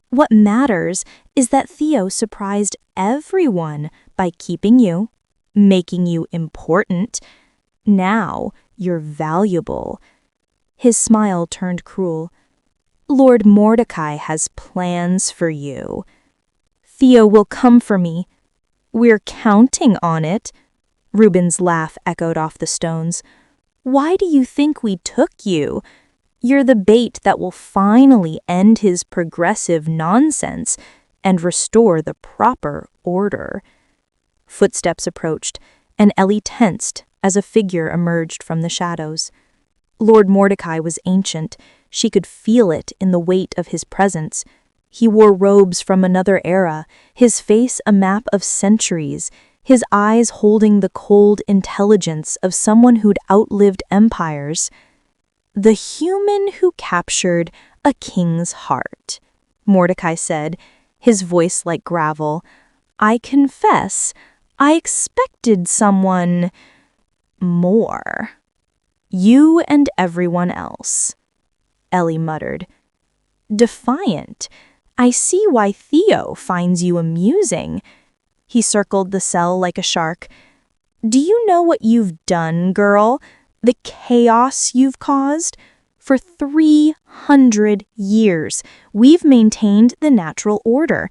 "What matters is that Theo surprised everyone by keeping you, making you important. Now you're valuable." His smile turned cruel. "Lord Mordecai has plans for you. Theo will come for me. We're counting on it." Reuben's laugh echoed off the stones. "Why do you think we took you? You're the bait that will finally end his progressive nonsense and restore the proper order." Footsteps approached, and Ellie tensed as a figure emerged from the shadows. Lord Mordecai was ancient. She could feel it in the weight of his presence. He wore robes from another era, his face a map of centuries, his eyes holding the cold intelligence of someone who'd outlived empires. "The human who captured a king's heart," Mordecai said, his voice like gravel. "I confess, I expected someone more. You and everyone else." Ellie muttered. "Defiant. I see why Theo finds you amusing." He circled the cell like a shark. "Do you know what you've done, girl? The chaos you've caused? For 300 years, we've maintained the natural order.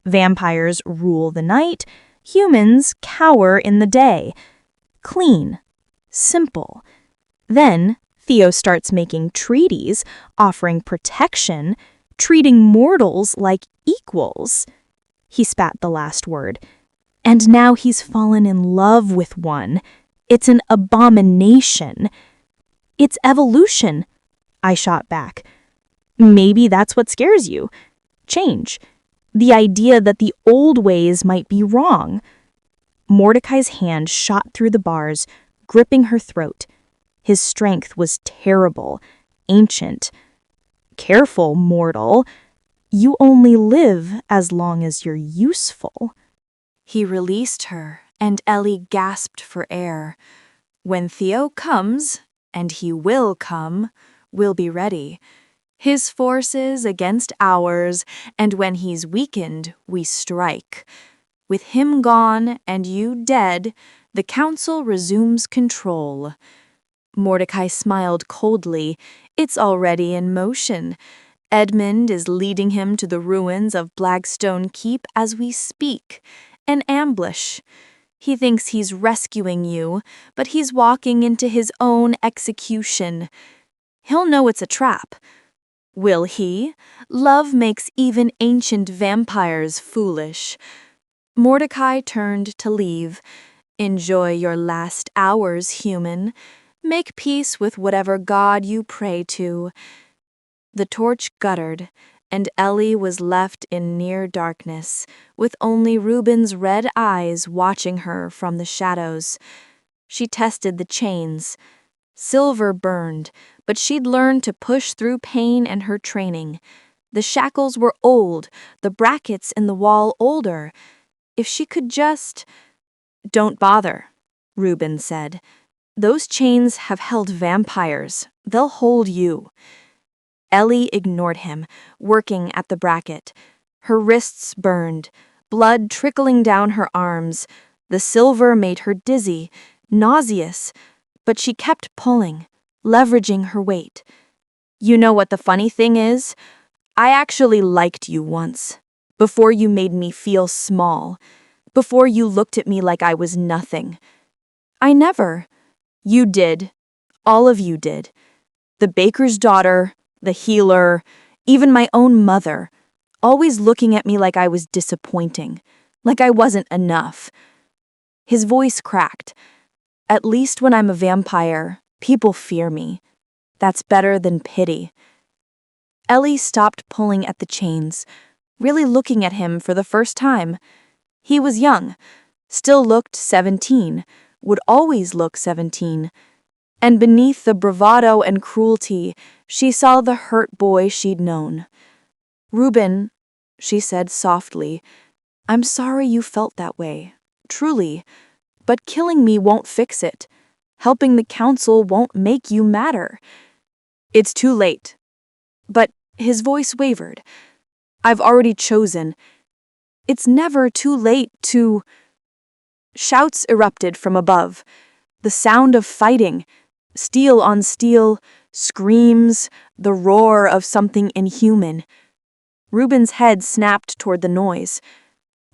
Vampires rule the night, humans cower in the day. Clean. Simple. Then Theo starts making treaties, offering protection, treating mortals like equals." He spat the last word. "And now he's fallen in love with one. It's an abomination." "It's evolution," I shot back. "Maybe that's what scares you. Change. The idea that the old ways might be wrong." Mordecai's hand shot through the bars, gripping her throat. His strength was terrible, ancient. "Careful, mortal. You only live as long as you're useful." He released her, and Ellie gasped for air. "When Theo comes, and he will come, we'll be ready. His forces against ours, and when he's weakened, we strike. With him gone and you dead, the council resumes control." Mordecai smiled coldly. "It's already in motion. Edmund is leading him to the ruins of Blagstone Keep as we speak. An ambush. He thinks he's rescuing you, but he's walking into his own execution. He'll know it's a trap. Will he? Love makes even ancient vampires foolish." Mordecai turned to leave. Enjoy your last hours, human. Make peace with whatever god you pray to. The torch guttered, and Ellie was left in near darkness, with only Reuben's red eyes watching her from the shadows. She tested the chains. Silver burned, but she'd learned to push through pain and her training. The shackles were old, the brackets in the wall older. If she could just... "Don't bother," Reuben said. "Those chains have held vampires. They'll hold you." Ellie ignored him, working at the bracket. Her wrists burned, blood trickling down her arms. The silver made her dizzy, nauseous, but she kept pulling, leveraging her weight. "You know what the funny thing is? I actually liked you once, before you made me feel small, before you looked at me like I was nothing. I never. You did. All of you did. The baker's daughter, the healer, even my own mother, always looking at me like I was disappointing, like I wasn't enough." His voice cracked. "At least when I'm a vampire, people fear me. That's better than pity." Ellie stopped pulling at the chains, really looking at him for the first time. He was young, still looked 17, would always look 17. And beneath the bravado and cruelty, she saw the hurt boy she'd known. "Reuben," she said softly, "I'm sorry you felt that way, truly. But killing me won't fix it. Helping the council won't make you matter. It's too late." But his voice wavered. "I've already chosen. It's never too late to..." Shouts erupted from above. The sound of fighting, steel on steel, screams, the roar of something inhuman. Reuben's head snapped toward the noise.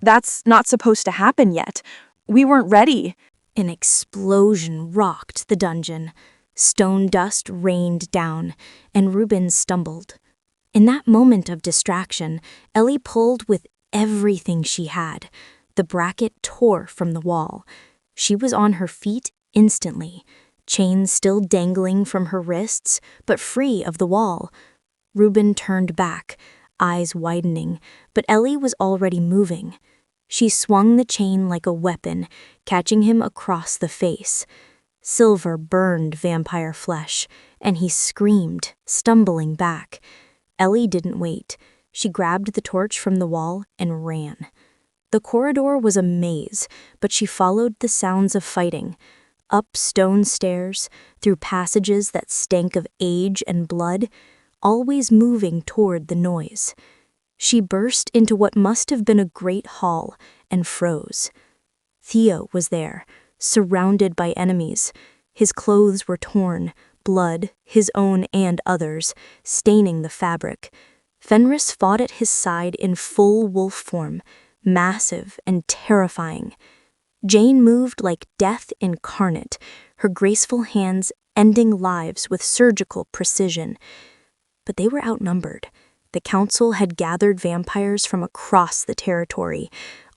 "That's not supposed to happen yet. We weren't ready." An explosion rocked the dungeon. Stone dust rained down, and Reuben stumbled. In that moment of distraction, Ellie pulled with everything she had. The bracket tore from the wall. She was on her feet instantly, chains still dangling from her wrists, but free of the wall. Reuben turned back, eyes widening, but Ellie was already moving. She swung the chain like a weapon, catching him across the face. Silver burned vampire flesh, and he screamed, stumbling back. Ellie didn't wait. She grabbed the torch from the wall and ran. The corridor was a maze, but she followed the sounds of fighting. Up stone stairs, through passages that stank of age and blood, always moving toward the noise. She burst into what must have been a great hall and froze. Theo was there, surrounded by enemies. His clothes were torn, blood, his own and others, staining the fabric. Fenris fought at his side in full wolf form, massive and terrifying. Jane moved like death incarnate, her graceful hands ending lives with surgical precision. But they were outnumbered. The council had gathered vampires from across the territory,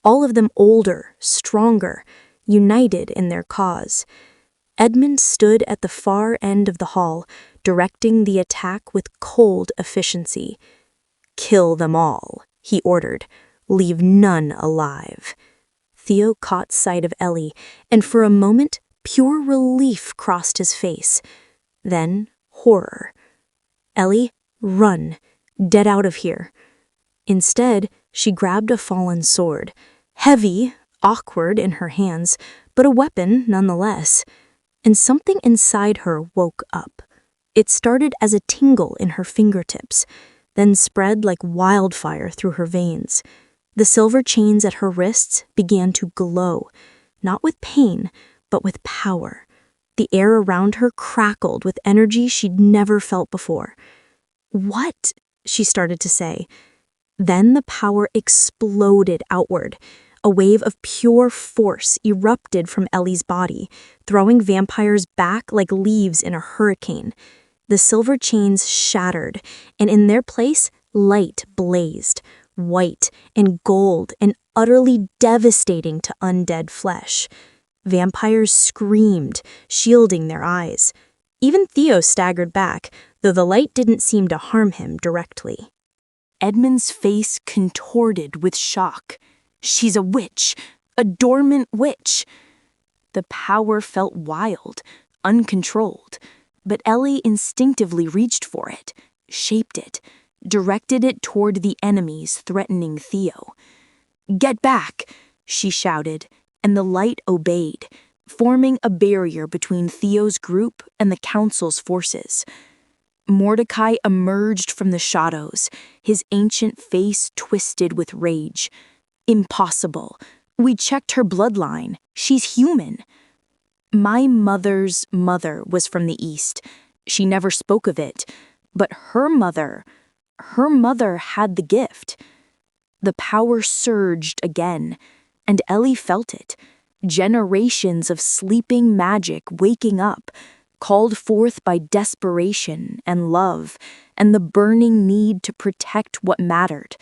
all of them older, stronger, united in their cause. Edmund stood at the far end of the hall, directing the attack with cold efficiency. "Kill them all," he ordered. "Leave none alive." Theo caught sight of Ellie, and for a moment, pure relief crossed his face. Then, horror. "Ellie, run. Get out of here." Instead, she grabbed a fallen sword, heavy, awkward in her hands, but a weapon nonetheless. And something inside her woke up. It started as a tingle in her fingertips, then spread like wildfire through her veins. The silver chains at her wrists began to glow, not with pain, but with power. The air around her crackled with energy she'd never felt before. "What?" she started to say. Then the power exploded outward. A wave of pure force erupted from Ellie's body, throwing vampires back like leaves in a hurricane. The silver chains shattered, and in their place, light blazed, white and gold and utterly devastating to undead flesh. Vampires screamed, shielding their eyes. Even Theo staggered back, though the light didn't seem to harm him directly. Edmund's face contorted with shock. She's a witch, a dormant witch. The power felt wild, uncontrolled, but Ellie instinctively reached for it, shaped it, directed it toward the enemies threatening Theo. "Get back!" she shouted, and the light obeyed, forming a barrier between Theo's group and the Council's forces. Mordecai emerged from the shadows, his ancient face twisted with rage. "Impossible. We checked her bloodline. She's human." My mother's mother was from the East. She never spoke of it, but her mother had the gift. The power surged again, and Ellie felt it. Generations of sleeping magic waking up, called forth by desperation and love, and the burning need to protect what mattered.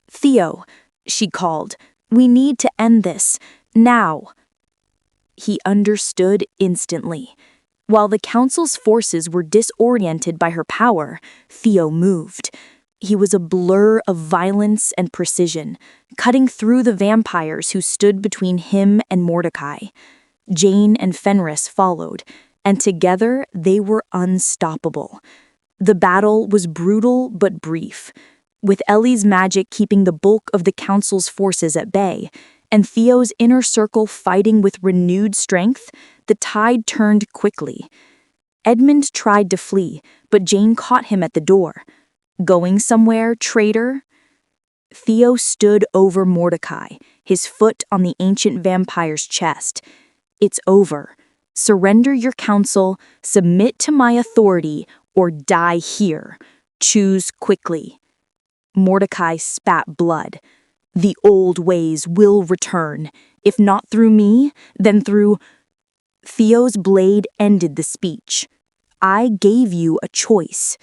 "Theo," she called, "we need to end this, now." He understood instantly. While the Council's forces were disoriented by her power, Theo moved. He was a blur of violence and precision, cutting through the vampires who stood between him and Mordecai. Jane and Fenris followed, and together they were unstoppable. The battle was brutal but brief, with Ellie's magic keeping the bulk of the Council's forces at bay, and Theo's inner circle fighting with renewed strength. The tide turned quickly. Edmund tried to flee, but Jane caught him at the door. "Going somewhere, traitor?" Theo stood over Mordecai, his foot on the ancient vampire's chest. "It's over. Surrender your council, submit to my authority, or die here. Choose quickly." Mordecai spat blood. "The old ways will return. If not through me, then through—" Theo's blade ended the speech. "I gave you a choice."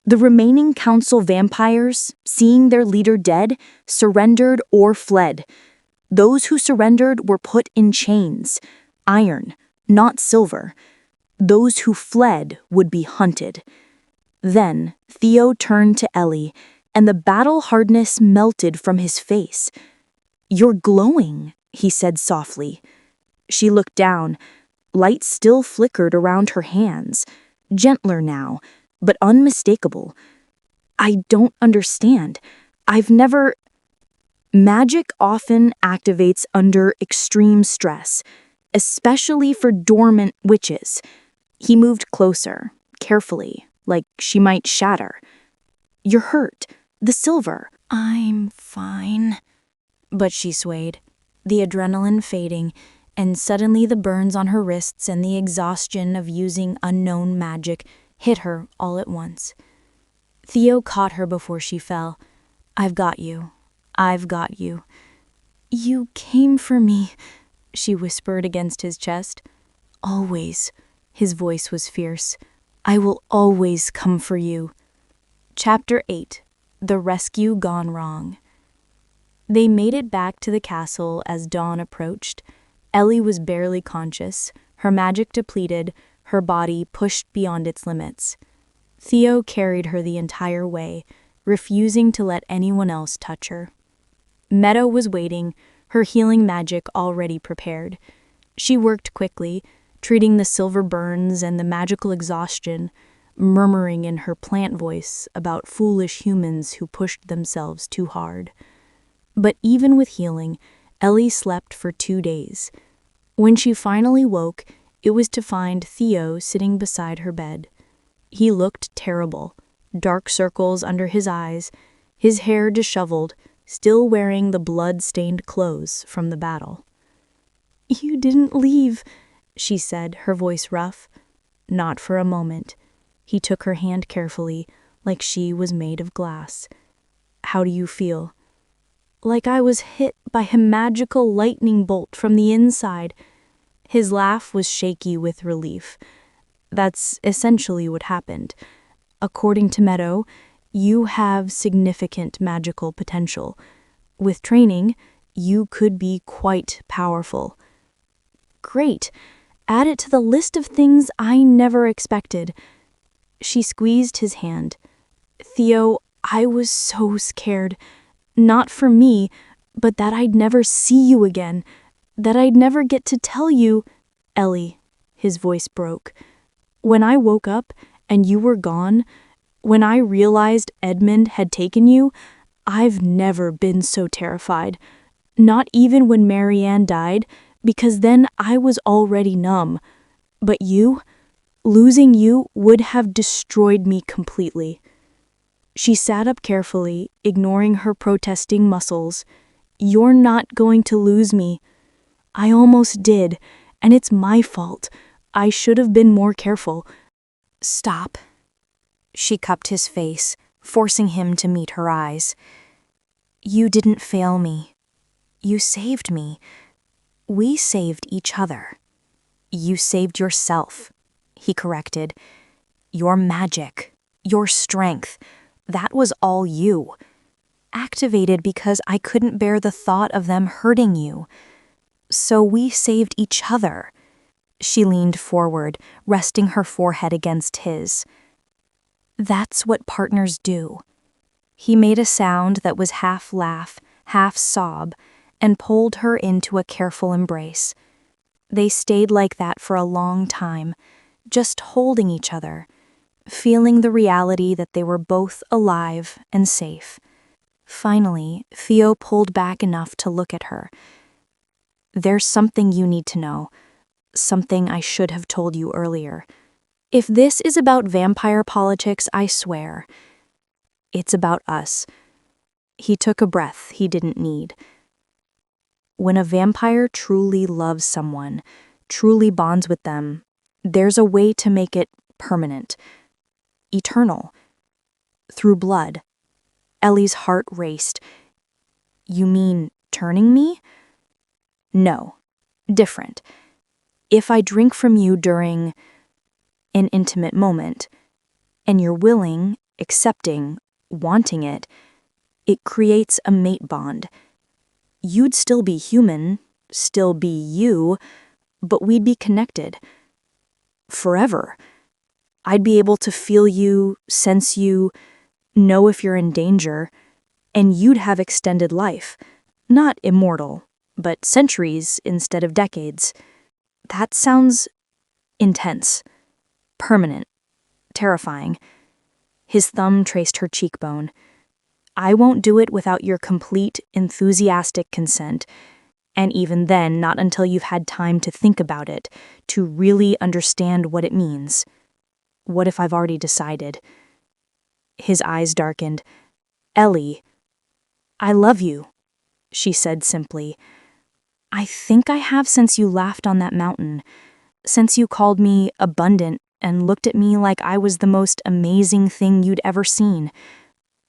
The remaining council vampires, seeing their leader dead, surrendered or fled. Those who surrendered were put in chains, iron, not silver. Those who fled would be hunted. Then Theo turned to Ellie, and the battle hardness melted from his face. "You're glowing," he said softly. She looked down. Light still flickered around her hands, gentler now, but unmistakable. "I don't understand. I've never—" Magic often activates under extreme stress, especially for dormant witches. He moved closer, carefully, like she might shatter. "You're hurt. The silver." "I'm fine." But she swayed, the adrenaline fading, and suddenly the burns on her wrists and the exhaustion of using unknown magic hit her all at once. Theo caught her before she fell. "I've got you. I've got you." "You came for me," she whispered against his chest. "Always." His voice was fierce. "I will always come for you." Chapter 8. The Rescue Gone Wrong. They made it back to the castle as dawn approached. Ellie was barely conscious, her magic depleted, her body pushed beyond its limits. Theo carried her the entire way, refusing to let anyone else touch her. Meadow was waiting, her healing magic already prepared. She worked quickly, treating the silver burns and the magical exhaustion, murmuring in her plant voice about foolish humans who pushed themselves too hard. But even with healing, Ellie slept for 2 days. When she finally woke, it was to find Theo sitting beside her bed. He looked terrible, dark circles under his eyes, his hair disheveled, still wearing the blood-stained clothes from the battle. "You didn't leave," she said, her voice rough. Not for a moment. He took her hand carefully, like she was made of glass. "How do you feel?" "Like I was hit by a magical lightning bolt from the inside." His laugh was shaky with relief. "That's essentially what happened. According to Meadow, you have significant magical potential. With training, you could be quite powerful." Great. Add it to the list of things I never expected. She squeezed his hand. Theo, I was so scared. Not for me, but that I'd never see you again. That I'd never get to tell you. Ellie, his voice broke. When I woke up and you were gone, when I realized Edmund had taken you, I've never been so terrified. Not even when Marianne died, because then I was already numb. But you, losing you would have destroyed me completely. She sat up carefully, ignoring her protesting muscles. You're not going to lose me. I almost did, and it's my fault. I should have been more careful. Stop. She cupped his face, forcing him to meet her eyes. You didn't fail me. You saved me. We saved each other. You saved yourself, he corrected. Your magic, your strength, that was all you. Activated because I couldn't bear the thought of them hurting you. So we saved each other. She leaned forward, resting her forehead against his. That's what partners do. He made a sound that was half laugh, half sob, and pulled her into a careful embrace. They stayed like that for a long time, just holding each other, feeling the reality that they were both alive and safe. Finally, Theo pulled back enough to look at her. There's something you need to know, something I should have told you earlier. If this is about vampire politics, I swear, it's about us. He took a breath he didn't need. When a vampire truly loves someone, truly bonds with them, there's a way to make it permanent, eternal, through blood. Ellie's heart raced. You mean turning me? No, different. If I drink from you during an intimate moment, and you're willing, accepting, wanting it, it creates a mate bond. You'd still be human, still be you, but we'd be connected. Forever. I'd be able to feel you, sense you, know if you're in danger, and you'd have extended life. Not immortal, but centuries instead of decades. That sounds intense, permanent, terrifying. His thumb traced her cheekbone. I won't do it without your complete, enthusiastic consent, and even then not until you've had time to think about it, to really understand what it means. What if I've already decided? His eyes darkened. Ellie, I love you, she said simply. I think I have since you laughed on that mountain, since you called me abundant and looked at me like I was the most amazing thing you'd ever seen.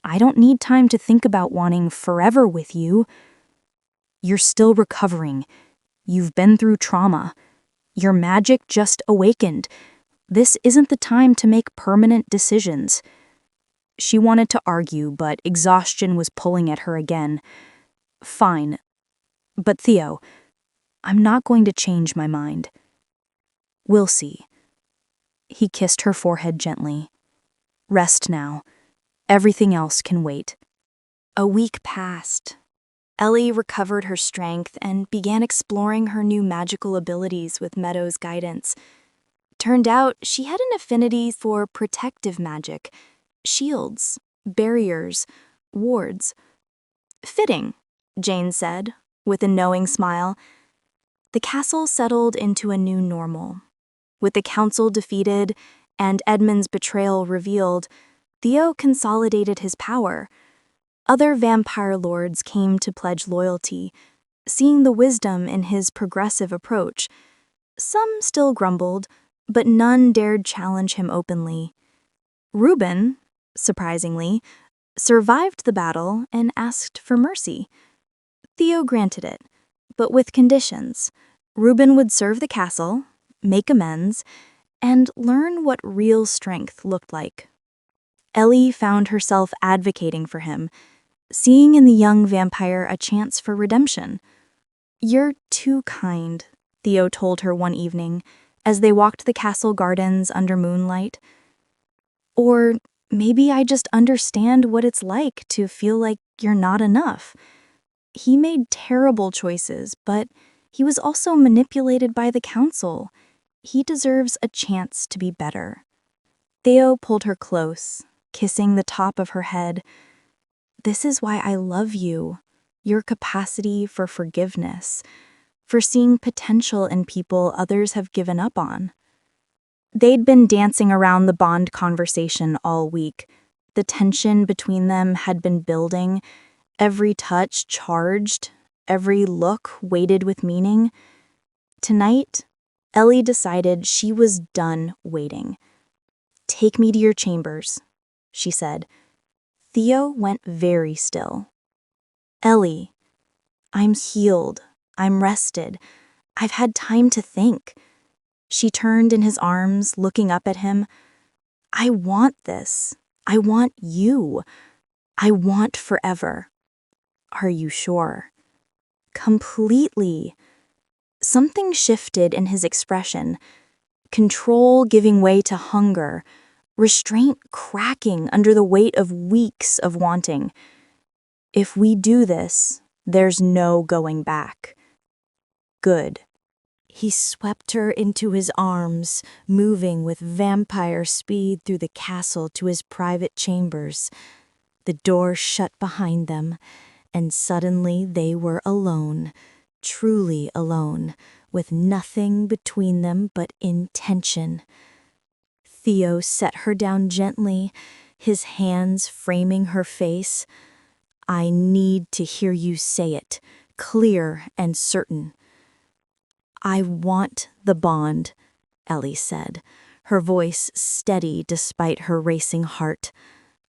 I don't need time to think about wanting forever with you. You're still recovering. You've been through trauma. Your magic just awakened. This isn't the time to make permanent decisions. She wanted to argue, but exhaustion was pulling at her again. Fine. But Theo, I'm not going to change my mind. We'll see. He kissed her forehead gently. Rest now. Everything else can wait. A week passed. Ellie recovered her strength and began exploring her new magical abilities with Meadow's guidance. Turned out she had an affinity for protective magic, shields, barriers, wards. Fitting, Jane said, with a knowing smile. The castle settled into a new normal. With the council defeated and Edmund's betrayal revealed, Theo consolidated his power. Other vampire lords came to pledge loyalty, seeing the wisdom in his progressive approach. Some still grumbled, but none dared challenge him openly. Reuben, surprisingly, survived the battle and asked for mercy. Theo granted it, but with conditions. Reuben would serve the castle, make amends, and learn what real strength looked like. Ellie found herself advocating for him, seeing in the young vampire a chance for redemption. You're too kind, Theo told her one evening as they walked the castle gardens under moonlight. Or maybe I just understand what it's like to feel like you're not enough. He made terrible choices, but he was also manipulated by the council. He deserves a chance to be better. Theo pulled her close, kissing the top of her head. This is why I love you, your capacity for forgiveness, for seeing potential in people others have given up on. They'd been dancing around the bond conversation all week. The tension between them had been building, every touch charged, every look weighted with meaning. Tonight, Ellie decided she was done waiting. "Take me to your chambers," she said. Theo went very still. "Ellie, I'm healed. I'm rested. I've had time to think." She turned in his arms, looking up at him. "I want this. I want you. I want forever." "Are you sure?" "Completely." Something shifted in his expression. Control giving way to hunger, restraint cracking under the weight of weeks of wanting. "If we do this, there's no going back." "Good." He swept her into his arms, moving with vampire speed through the castle to his private chambers. The door shut behind them, and suddenly they were alone, truly alone, with nothing between them but intention. Theo set her down gently, his hands framing her face. "I need to hear you say it, clear and certain." "I want the bond," Ellie said, her voice steady despite her racing heart.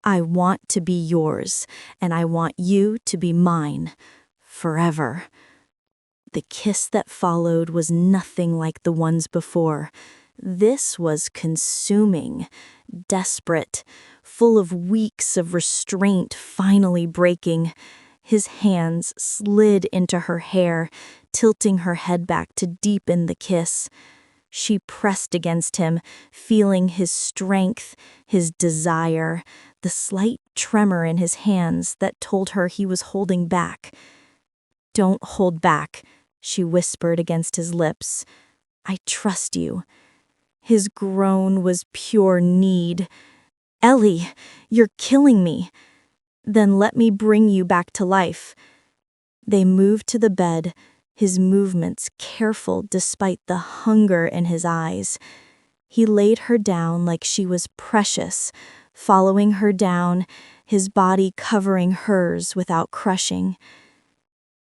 "I want to be yours, and I want you to be mine, forever." The kiss that followed was nothing like the ones before. This was consuming, desperate, full of weeks of restraint finally breaking. His hands slid into her hair, tilting her head back to deepen the kiss. She pressed against him, feeling his strength, his desire, the slight tremor in his hands that told her he was holding back. "Don't hold back," she whispered against his lips. "I trust you." His groan was pure need. "Ellie, you're killing me." "Then let me bring you back to life." They moved to the bed, his movements careful despite the hunger in his eyes. He laid her down like she was precious, following her down, his body covering hers without crushing.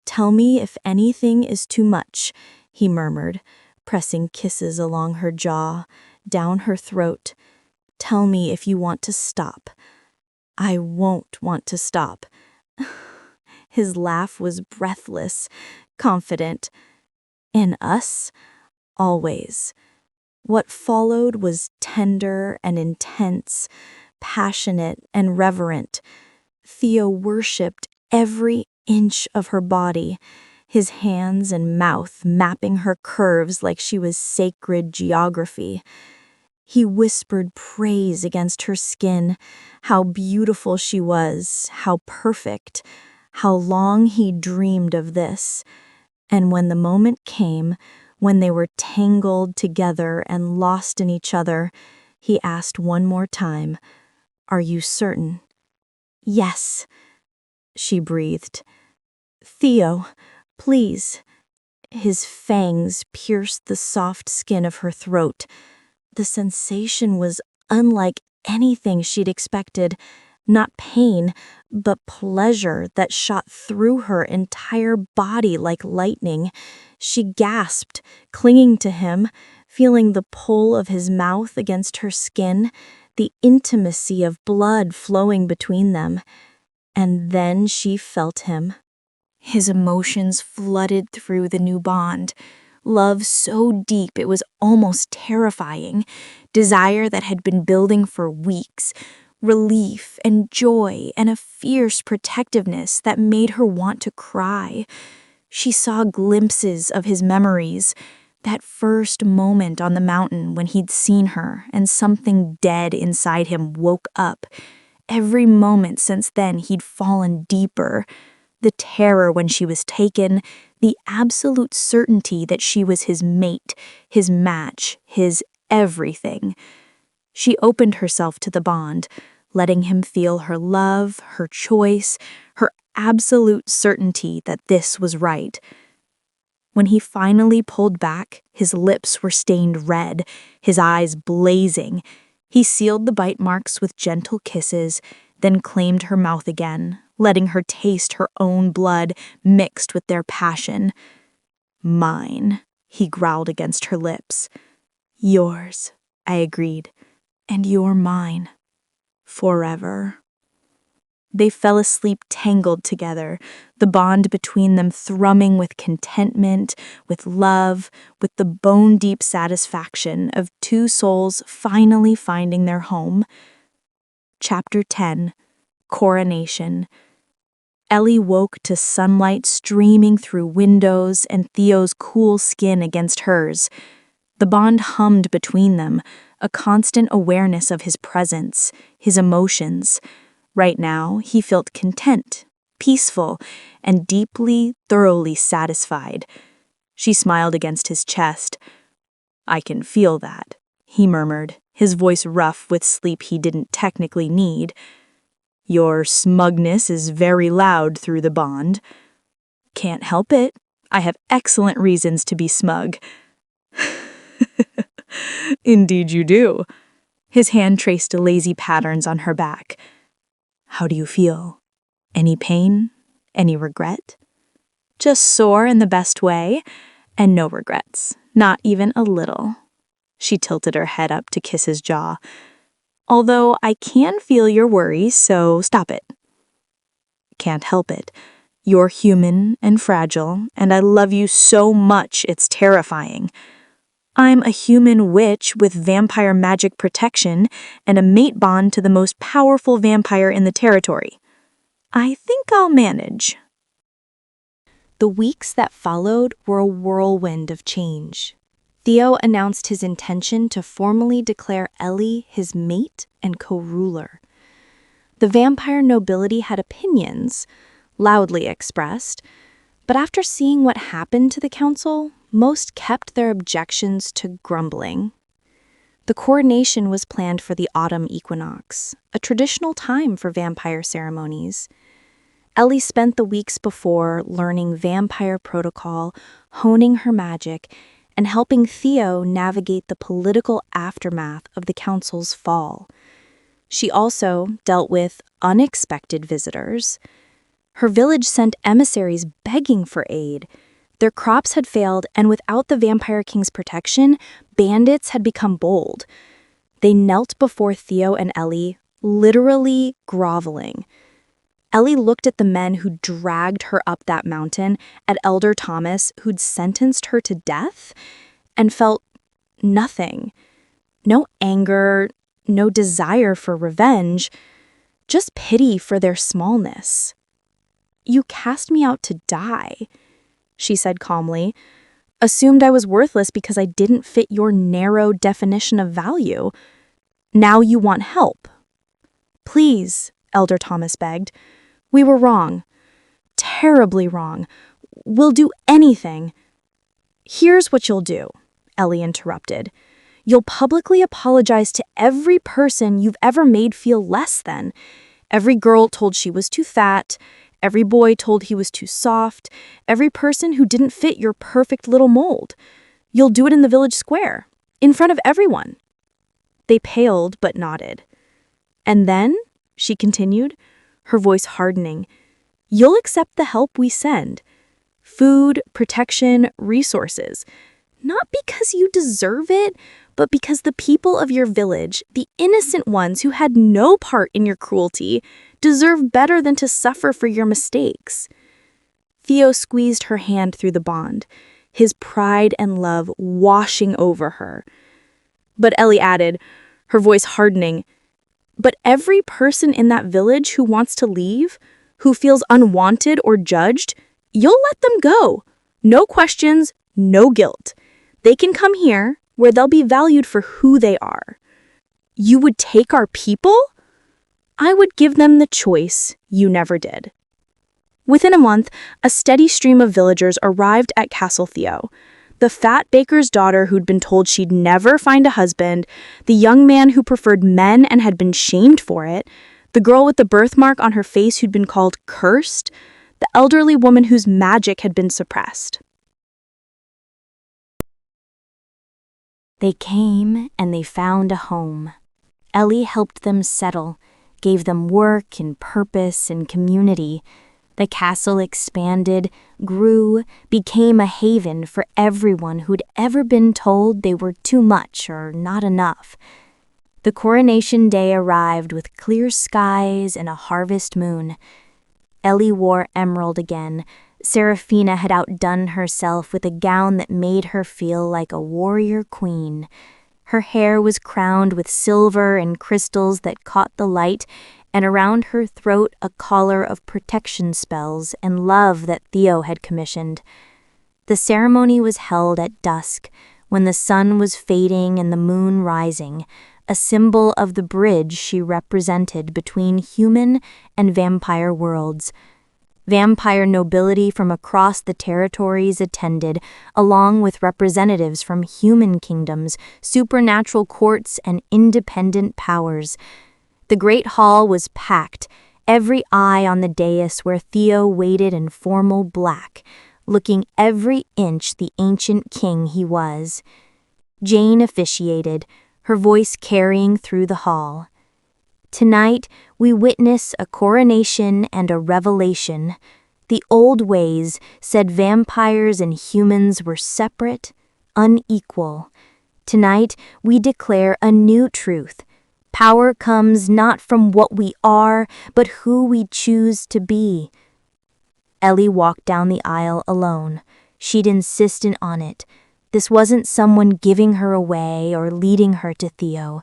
"Tell me if anything is too much," he murmured, pressing kisses along her jaw, down her throat. "Tell me if you want to stop." "I won't want to stop." His laugh was breathless, confident. "In us? Always." What followed was tender and intense, passionate and reverent. Theo worshipped every inch of her body, his hands and mouth mapping her curves like she was sacred geography. He whispered praise against her skin, how beautiful she was, how perfect, how long he dreamed of this. And when the moment came, when they were tangled together and lost in each other, he asked one more time, "Are you certain?" "Yes," she breathed. "Theo, please." His fangs pierced the soft skin of her throat. The sensation was unlike anything she'd expected. Not pain, but pleasure that shot through her entire body like lightning. She gasped, clinging to him, feeling the pull of his mouth against her skin, the intimacy of blood flowing between them. And then she felt him. His emotions flooded through the new bond. Love so deep it was almost terrifying. Desire that had been building for weeks. Relief and joy and a fierce protectiveness that made her want to cry. She saw glimpses of his memories, That first moment on the mountain when he'd seen her and something dead inside him woke up. Every moment since then he'd fallen deeper. The terror when she was taken, the absolute certainty that she was his mate, his match, his everything. She opened herself to the bond, letting him feel her love, her choice, her absolute certainty that this was right. When he finally pulled back, his lips were stained red, his eyes blazing. He sealed the bite marks with gentle kisses, then claimed her mouth again, letting her taste her own blood mixed with their passion. "Mine," he growled against her lips. "Yours," I agreed, "and you're mine. Forever." They fell asleep tangled together, the bond between them thrumming with contentment, with love, with the bone-deep satisfaction of two souls finally finding their home. Chapter 10, Coronation. Ellie woke to sunlight streaming through windows and Theo's cool skin against hers. The bond hummed between them, a constant awareness of his presence, his emotions. Right now, he felt content, peaceful, and deeply, thoroughly satisfied. She smiled against his chest. "I can feel that," he murmured, his voice rough with sleep he didn't technically need. "Your smugness is very loud through the bond." "Can't help it. I have excellent reasons to be smug." "Indeed you do." His hand traced lazy patterns on her back. "How do you feel? Any pain? Any regret?" "Just sore in the best way, and no regrets, not even a little." She tilted her head up to kiss his jaw. "Although I can feel your worries, so stop it." "Can't help it. You're human and fragile, and I love you so much it's terrifying. I'm a human witch with vampire magic protection and a mate bond to the most powerful vampire in the territory. I think I'll manage." The weeks that followed were a whirlwind of change. Theo announced his intention to formally declare Ellie his mate and co-ruler. The vampire nobility had opinions, loudly expressed, but after seeing what happened to the council, most kept their objections to grumbling. The coronation was planned for the autumn equinox, a traditional time for vampire ceremonies. Ellie spent the weeks before learning vampire protocol, honing her magic, and helping Theo navigate the political aftermath of the council's fall. She also dealt with unexpected visitors. Her village sent emissaries begging for aid. Their crops had failed, and without the Vampire King's protection, bandits had become bold. They knelt before Theo and Ellie, literally groveling. Ellie looked at the men who dragged her up that mountain, at Elder Thomas, who'd sentenced her to death, and felt nothing. No anger, no desire for revenge, just pity for their smallness. "You cast me out to die," she said calmly. "Assumed I was worthless because I didn't fit your narrow definition of value. Now you want help." "Please," Elder Thomas begged. "We were wrong. Terribly wrong. We'll do anything." "Here's what you'll do," Ellie interrupted. "You'll publicly apologize to every person you've ever made feel less than. Every girl told she was too fat, every boy told he was too soft, every person who didn't fit your perfect little mold. You'll do it in the village square, in front of everyone." They paled but nodded. "And then," she continued, her voice hardening, "you'll accept the help we send. Food, protection, resources. Not because you deserve it, but because the people of your village, the innocent ones who had no part in your cruelty, deserve better than to suffer for your mistakes." Theo squeezed her hand through the bond, his pride and love washing over her. But Ellie added, her voice hardening, "But every person in that village who wants to leave, who feels unwanted or judged, you'll let them go. No questions, no guilt. They can come here, where they'll be valued for who they are. You would take our people? I would give them the choice you never did. Within a month, a steady stream of villagers arrived at Castle Theo. The fat baker's daughter who'd been told she'd never find a husband, the young man who preferred men and had been shamed for it, the girl with the birthmark on her face who'd been called cursed, the elderly woman whose magic had been suppressed. They came and they found a home. Ellie helped them settle, gave them work and purpose and community. The castle expanded, grew, became a haven for everyone who'd ever been told they were too much or not enough. The coronation day arrived with clear skies and a harvest moon. Ellie wore emerald again. Seraphina had outdone herself with a gown that made her feel like a warrior queen. Her hair was crowned with silver and crystals that caught the light, and around her throat a collar of protection spells and love that Theo had commissioned. The ceremony was held at dusk, when the sun was fading and the moon rising, a symbol of the bridge she represented between human and vampire worlds. Vampire nobility from across the territories attended, along with representatives from human kingdoms, supernatural courts, and independent powers. The great hall was packed, every eye on the dais where Theo waited in formal black, looking every inch the ancient king he was. Jane officiated, her voice carrying through the hall. Tonight, we witness a coronation and a revelation. The old ways said vampires and humans were separate, unequal. Tonight, we declare a new truth. Power comes not from what we are, but who we choose to be. Ellie walked down the aisle alone. She'd insisted on it. This wasn't someone giving her away or leading her to Theo.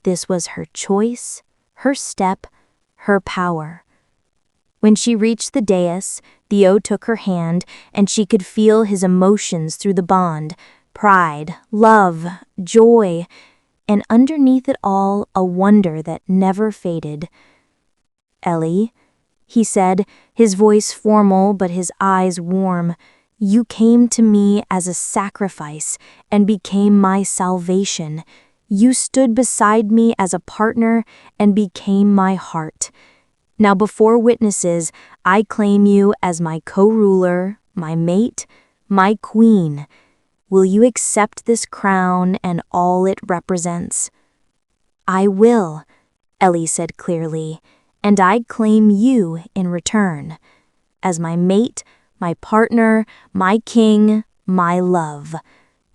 This was her choice, her step, her power. When she reached the dais, Theo took her hand, and she could feel his emotions through the bond: pride, love, joy, and underneath it all, a wonder that never faded. "Ellie," he said, his voice formal but his eyes warm, "you came to me as a sacrifice and became my salvation. You stood beside me as a partner and became my heart. Now before witnesses, I claim you as my co-ruler, my mate, my queen. Will you accept this crown and all it represents?" "I will," Ellie said clearly, "and I claim you in return. As my mate, my partner, my king, my love.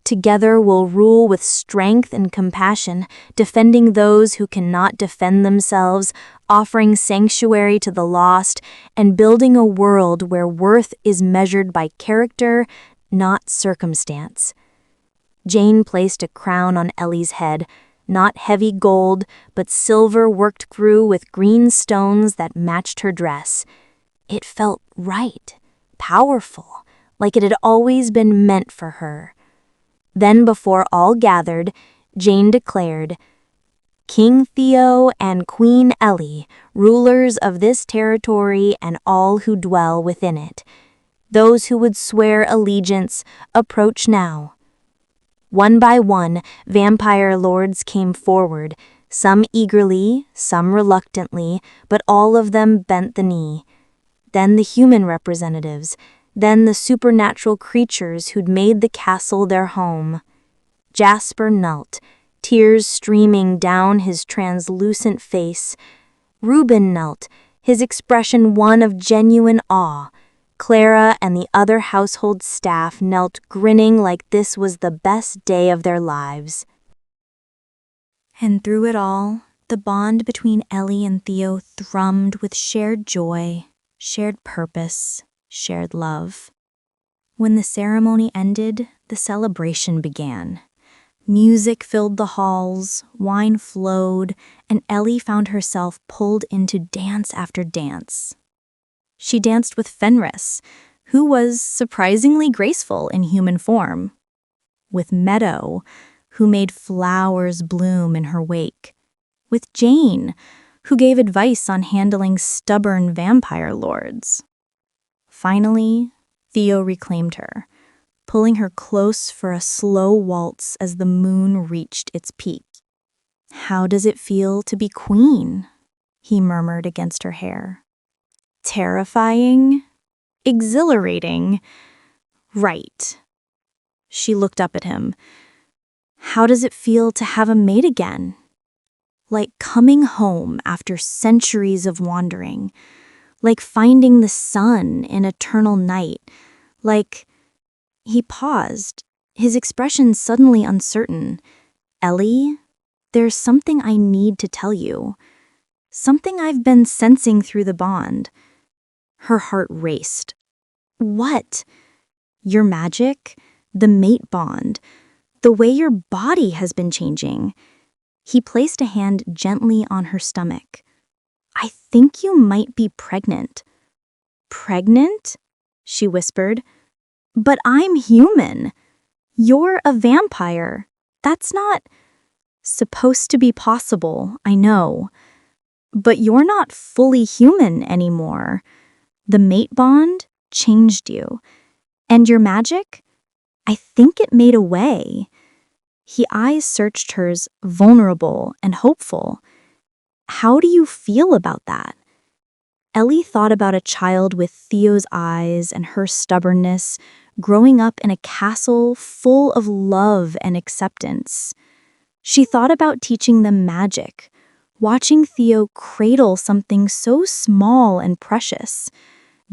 Together we'll rule with strength and compassion, defending those who cannot defend themselves, offering sanctuary to the lost, and building a world where worth is measured by character, not circumstance." Jane placed a crown on Ellie's head, not heavy gold, but silver worked through with green stones that matched her dress. It felt right, powerful, like it had always been meant for her. Then before all gathered, Jane declared, "King Theo and Queen Ellie, rulers of this territory and all who dwell within it. Those who would swear allegiance, approach now." One by one, vampire lords came forward, some eagerly, some reluctantly, but all of them bent the knee. Then the human representatives, then the supernatural creatures who'd made the castle their home. Jasper knelt, tears streaming down his translucent face. Reuben knelt, his expression one of genuine awe. Clara and the other household staff knelt grinning like this was the best day of their lives. And through it all, the bond between Ellie and Theo thrummed with shared joy, shared purpose, shared love. When the ceremony ended, the celebration began. Music filled the halls, wine flowed, and Ellie found herself pulled into dance after dance. She danced with Fenris, who was surprisingly graceful in human form. with Meadow, who made flowers bloom in her wake, with Jane, who gave advice on handling stubborn vampire lords. Finally, Theo reclaimed her, pulling her close for a slow waltz as the moon reached its peak. "How does it feel to be queen?" he murmured against her hair. "Terrifying? Exhilarating? Right." She looked up at him. "How does it feel to have a mate again? Like coming home after centuries of wandering, like finding the sun in eternal night, like—" He paused, his expression suddenly uncertain. "Ellie, there's something I need to tell you. Something I've been sensing through the bond." Her heart raced. "What?" "Your magic, the mate bond, the way your body has been changing." He placed a hand gently on her stomach. "I think you might be pregnant." "Pregnant?" she whispered. "But I'm human. You're a vampire. That's not—" "Supposed to be possible, I know. But you're not fully human anymore. The mate bond changed you. And your magic? I think it made a way." His eyes searched hers, vulnerable and hopeful. "How do you feel about that?" Ellie thought about a child with Theo's eyes and her stubbornness, growing up in a castle full of love and acceptance. She thought about teaching them magic, watching Theo cradle something so small and precious,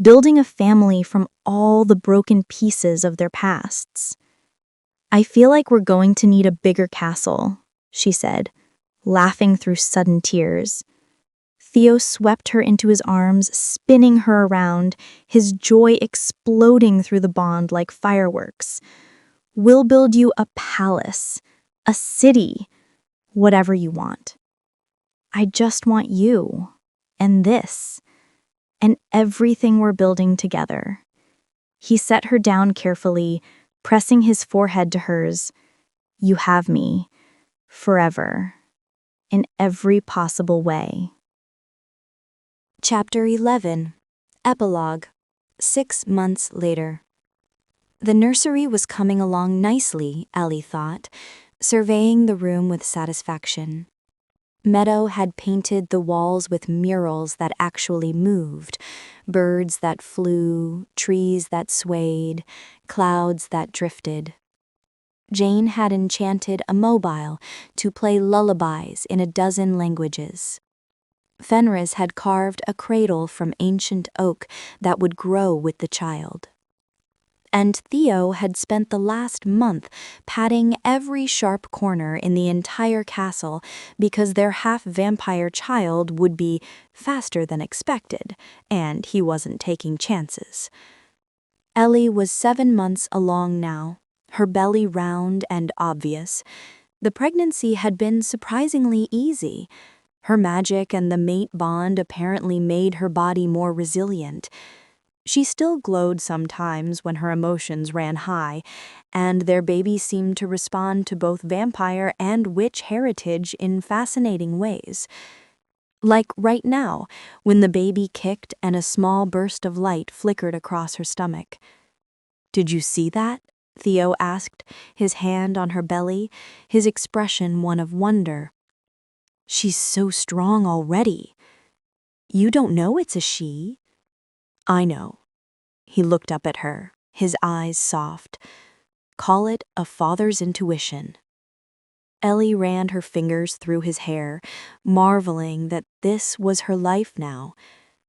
building a family from all the broken pieces of their pasts. "I feel like we're going to need a bigger castle," she said, laughing through sudden tears. Theo swept her into his arms, spinning her around, his joy exploding through the bond like fireworks. "We'll build you a palace, a city, whatever you want. I just want you, and this, and everything we're building together." He set her down carefully, pressing his forehead to hers. "You have me, forever, in every possible way." Chapter 11. Epilogue. 6 months later. The nursery was coming along nicely, Ellie thought, surveying the room with satisfaction. Meadow had painted the walls with murals that actually moved, birds that flew, trees that swayed, clouds that drifted. Jane had enchanted a mobile to play lullabies in a dozen languages. Fenris had carved a cradle from ancient oak that would grow with the child. And Theo had spent the last month patting every sharp corner in the entire castle because their half-vampire child would be faster than expected, and he wasn't taking chances. Ellie was 7 months along now, her belly round and obvious. The pregnancy had been surprisingly easy. Her magic and the mate bond apparently made her body more resilient. She still glowed sometimes when her emotions ran high, and their baby seemed to respond to both vampire and witch heritage in fascinating ways. Like right now, when the baby kicked and a small burst of light flickered across her stomach. "Did you see that?" Theo asked, his hand on her belly, his expression one of wonder. "She's so strong already." "You don't know it's a she?" "I know." He looked up at her, his eyes soft. "Call it a father's intuition." Ellie ran her fingers through his hair, marveling that this was her life now.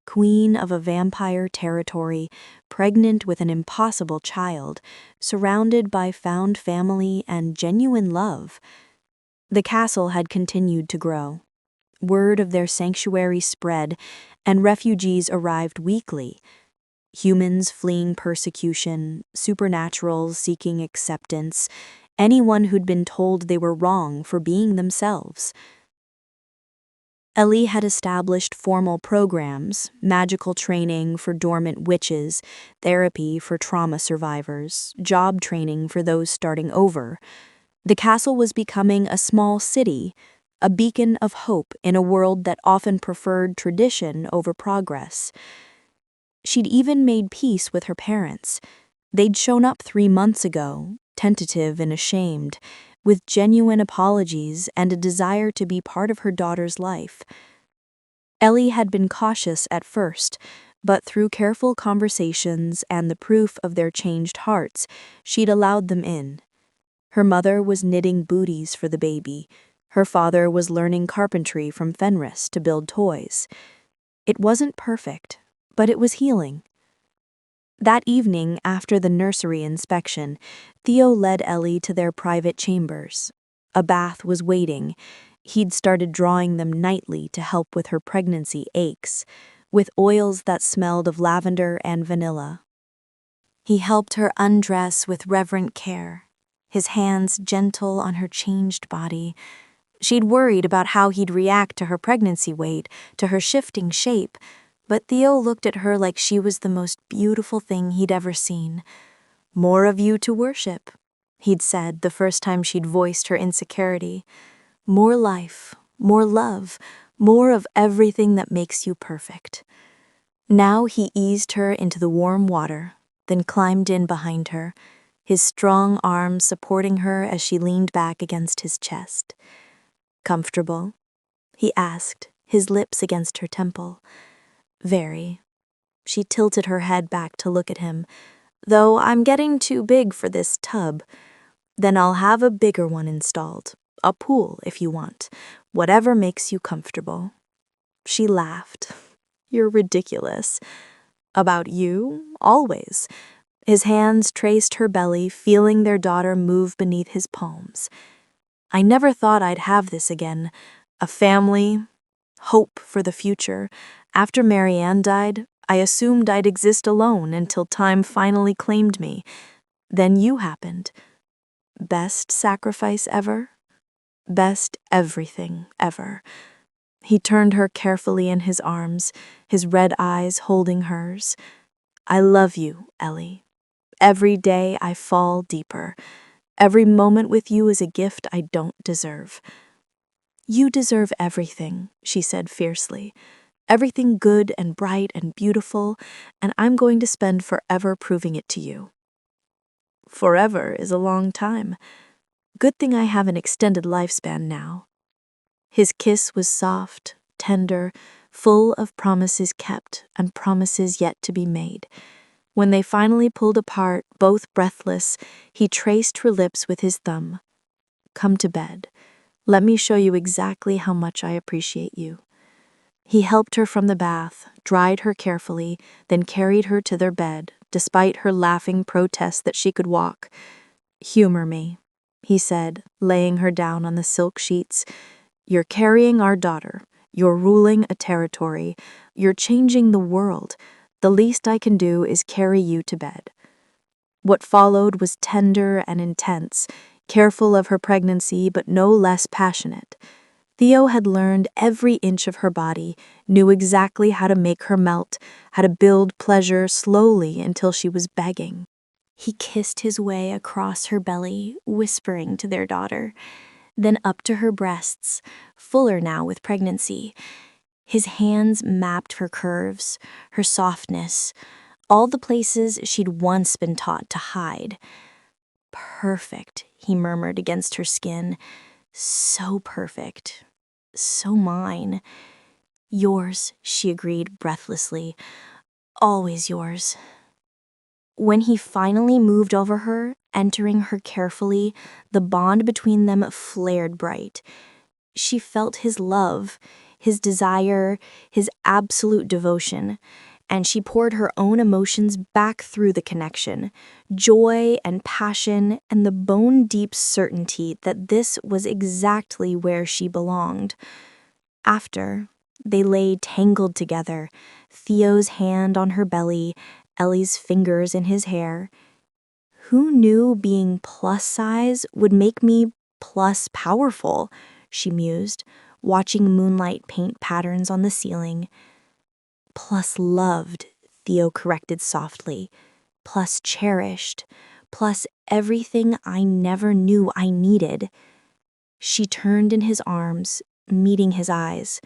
Queen of a vampire territory, pregnant with an impossible child, surrounded by found family and genuine love. The castle had continued to grow. Word of their sanctuary spread, and refugees arrived weekly. Humans fleeing persecution, supernaturals seeking acceptance, anyone who'd been told they were wrong for being themselves. Ellie had established formal programs, magical training for dormant witches, therapy for trauma survivors, job training for those starting over. The castle was becoming a small city, a beacon of hope in a world that often preferred tradition over progress. She'd even made peace with her parents. They'd shown up 3 months ago, tentative and ashamed, with genuine apologies and a desire to be part of her daughter's life. Ellie had been cautious at first, but through careful conversations and the proof of their changed hearts, she'd allowed them in. Her mother was knitting booties for the baby. Her father was learning carpentry from Fenris to build toys. It wasn't perfect, but it was healing. That evening, after the nursery inspection, Theo led Ellie to their private chambers. A bath was waiting. He'd started drawing them nightly to help with her pregnancy aches, with oils that smelled of lavender and vanilla. He helped her undress with reverent care, his hands gentle on her changed body. She'd worried about how he'd react to her pregnancy weight, to her shifting shape, but Theo looked at her like she was the most beautiful thing he'd ever seen. "More of you to worship," he'd said the first time she'd voiced her insecurity. "More life, more love, more of everything that makes you perfect." Now he eased her into the warm water, then climbed in behind her, his strong arms supporting her as she leaned back against his chest. "Comfortable?" he asked, his lips against her temple. "Very." She tilted her head back to look at him. "Though I'm getting too big for this tub. Then I'll have a bigger one installed. A pool, if you want. Whatever makes you comfortable." She laughed. "You're ridiculous." "About you, always." His hands traced her belly, feeling their daughter move beneath his palms. "I never thought I'd have this again. A family, hope for the future. After Marianne died, I assumed I'd exist alone until time finally claimed me. Then you happened. Best sacrifice ever? Best everything ever." He turned her carefully in his arms, his red eyes holding hers. "I love you, Ellie. Every day I fall deeper. Every moment with you is a gift I don't deserve." "You deserve everything," she said fiercely. "Everything good and bright and beautiful, and I'm going to spend forever proving it to you." "Forever is a long time. Good thing I have an extended lifespan now." His kiss was soft, tender, full of promises kept and promises yet to be made. When they finally pulled apart, both breathless, he traced her lips with his thumb. "Come to bed. Let me show you exactly how much I appreciate you." He helped her from the bath, dried her carefully, then carried her to their bed, despite her laughing protests that she could walk. "Humor me," he said, laying her down on the silk sheets. "You're carrying our daughter. You're ruling a territory. You're changing the world. The least I can do is carry you to bed." What followed was tender and intense, careful of her pregnancy but no less passionate. Theo had learned every inch of her body, knew exactly how to make her melt, how to build pleasure slowly until she was begging. He kissed his way across her belly, whispering to their daughter, then up to her breasts, fuller now with pregnancy. His hands mapped her curves, her softness, all the places she'd once been taught to hide. "Perfect," he murmured against her skin. "So perfect. So mine." "Yours," she agreed breathlessly. "Always yours." When he finally moved over her, entering her carefully, the bond between them flared bright. She felt his love, his desire, his absolute devotion, and she poured her own emotions back through the connection, joy and passion and the bone-deep certainty that this was exactly where she belonged. After, they lay tangled together, Theo's hand on her belly, Ellie's fingers in his hair. "Who knew being plus size would make me plus powerful?" she mused. watching moonlight paint patterns on the ceiling. Plus loved, Theo corrected softly, plus cherished, plus everything I never knew I needed. She turned in his arms, meeting his eyes.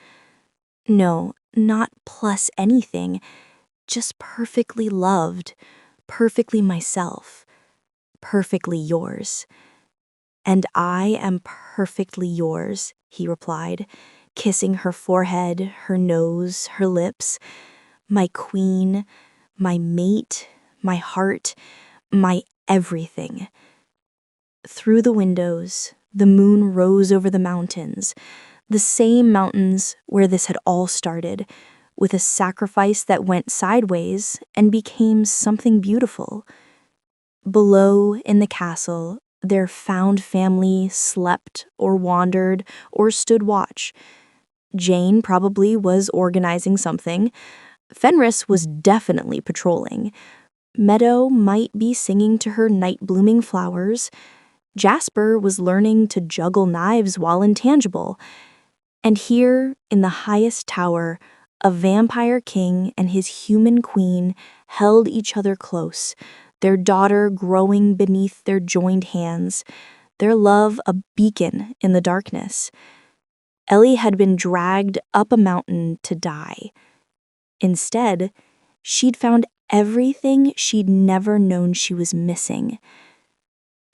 No, not plus anything, just perfectly loved, perfectly myself, perfectly yours. And I am perfectly yours, he replied, kissing her forehead, her nose, her lips. My queen, my mate, my heart, my everything. Through the windows, the moon rose over the mountains, the same mountains where this had all started, with a sacrifice that went sideways and became something beautiful. Below, in the castle, their found family slept or wandered or stood watch. Jane probably was organizing something. Fenris was definitely patrolling. Meadow might be singing to her night-blooming flowers. Jasper was learning to juggle knives while intangible. And here, in the highest tower, a vampire king and his human queen held each other close, their daughter growing beneath their joined hands, their love a beacon in the darkness. Ellie had been dragged up a mountain to die. Instead, she'd found everything she'd never known she was missing.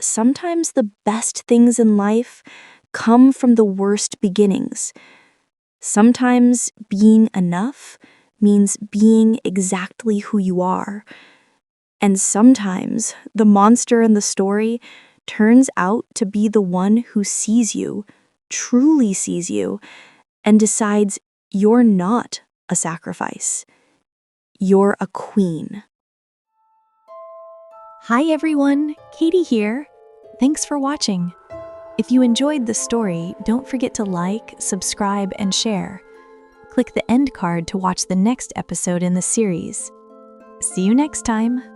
Sometimes the best things in life come from the worst beginnings. Sometimes being enough means being exactly who you are. And sometimes the monster in the story turns out to be the one who sees you, truly sees you, and decides you're not a sacrifice. You're a queen. Hi everyone, Katie here. Thanks for watching. If you enjoyed the story, don't forget to like, subscribe, and share. Click the end card to watch the next episode in the series. See you next time.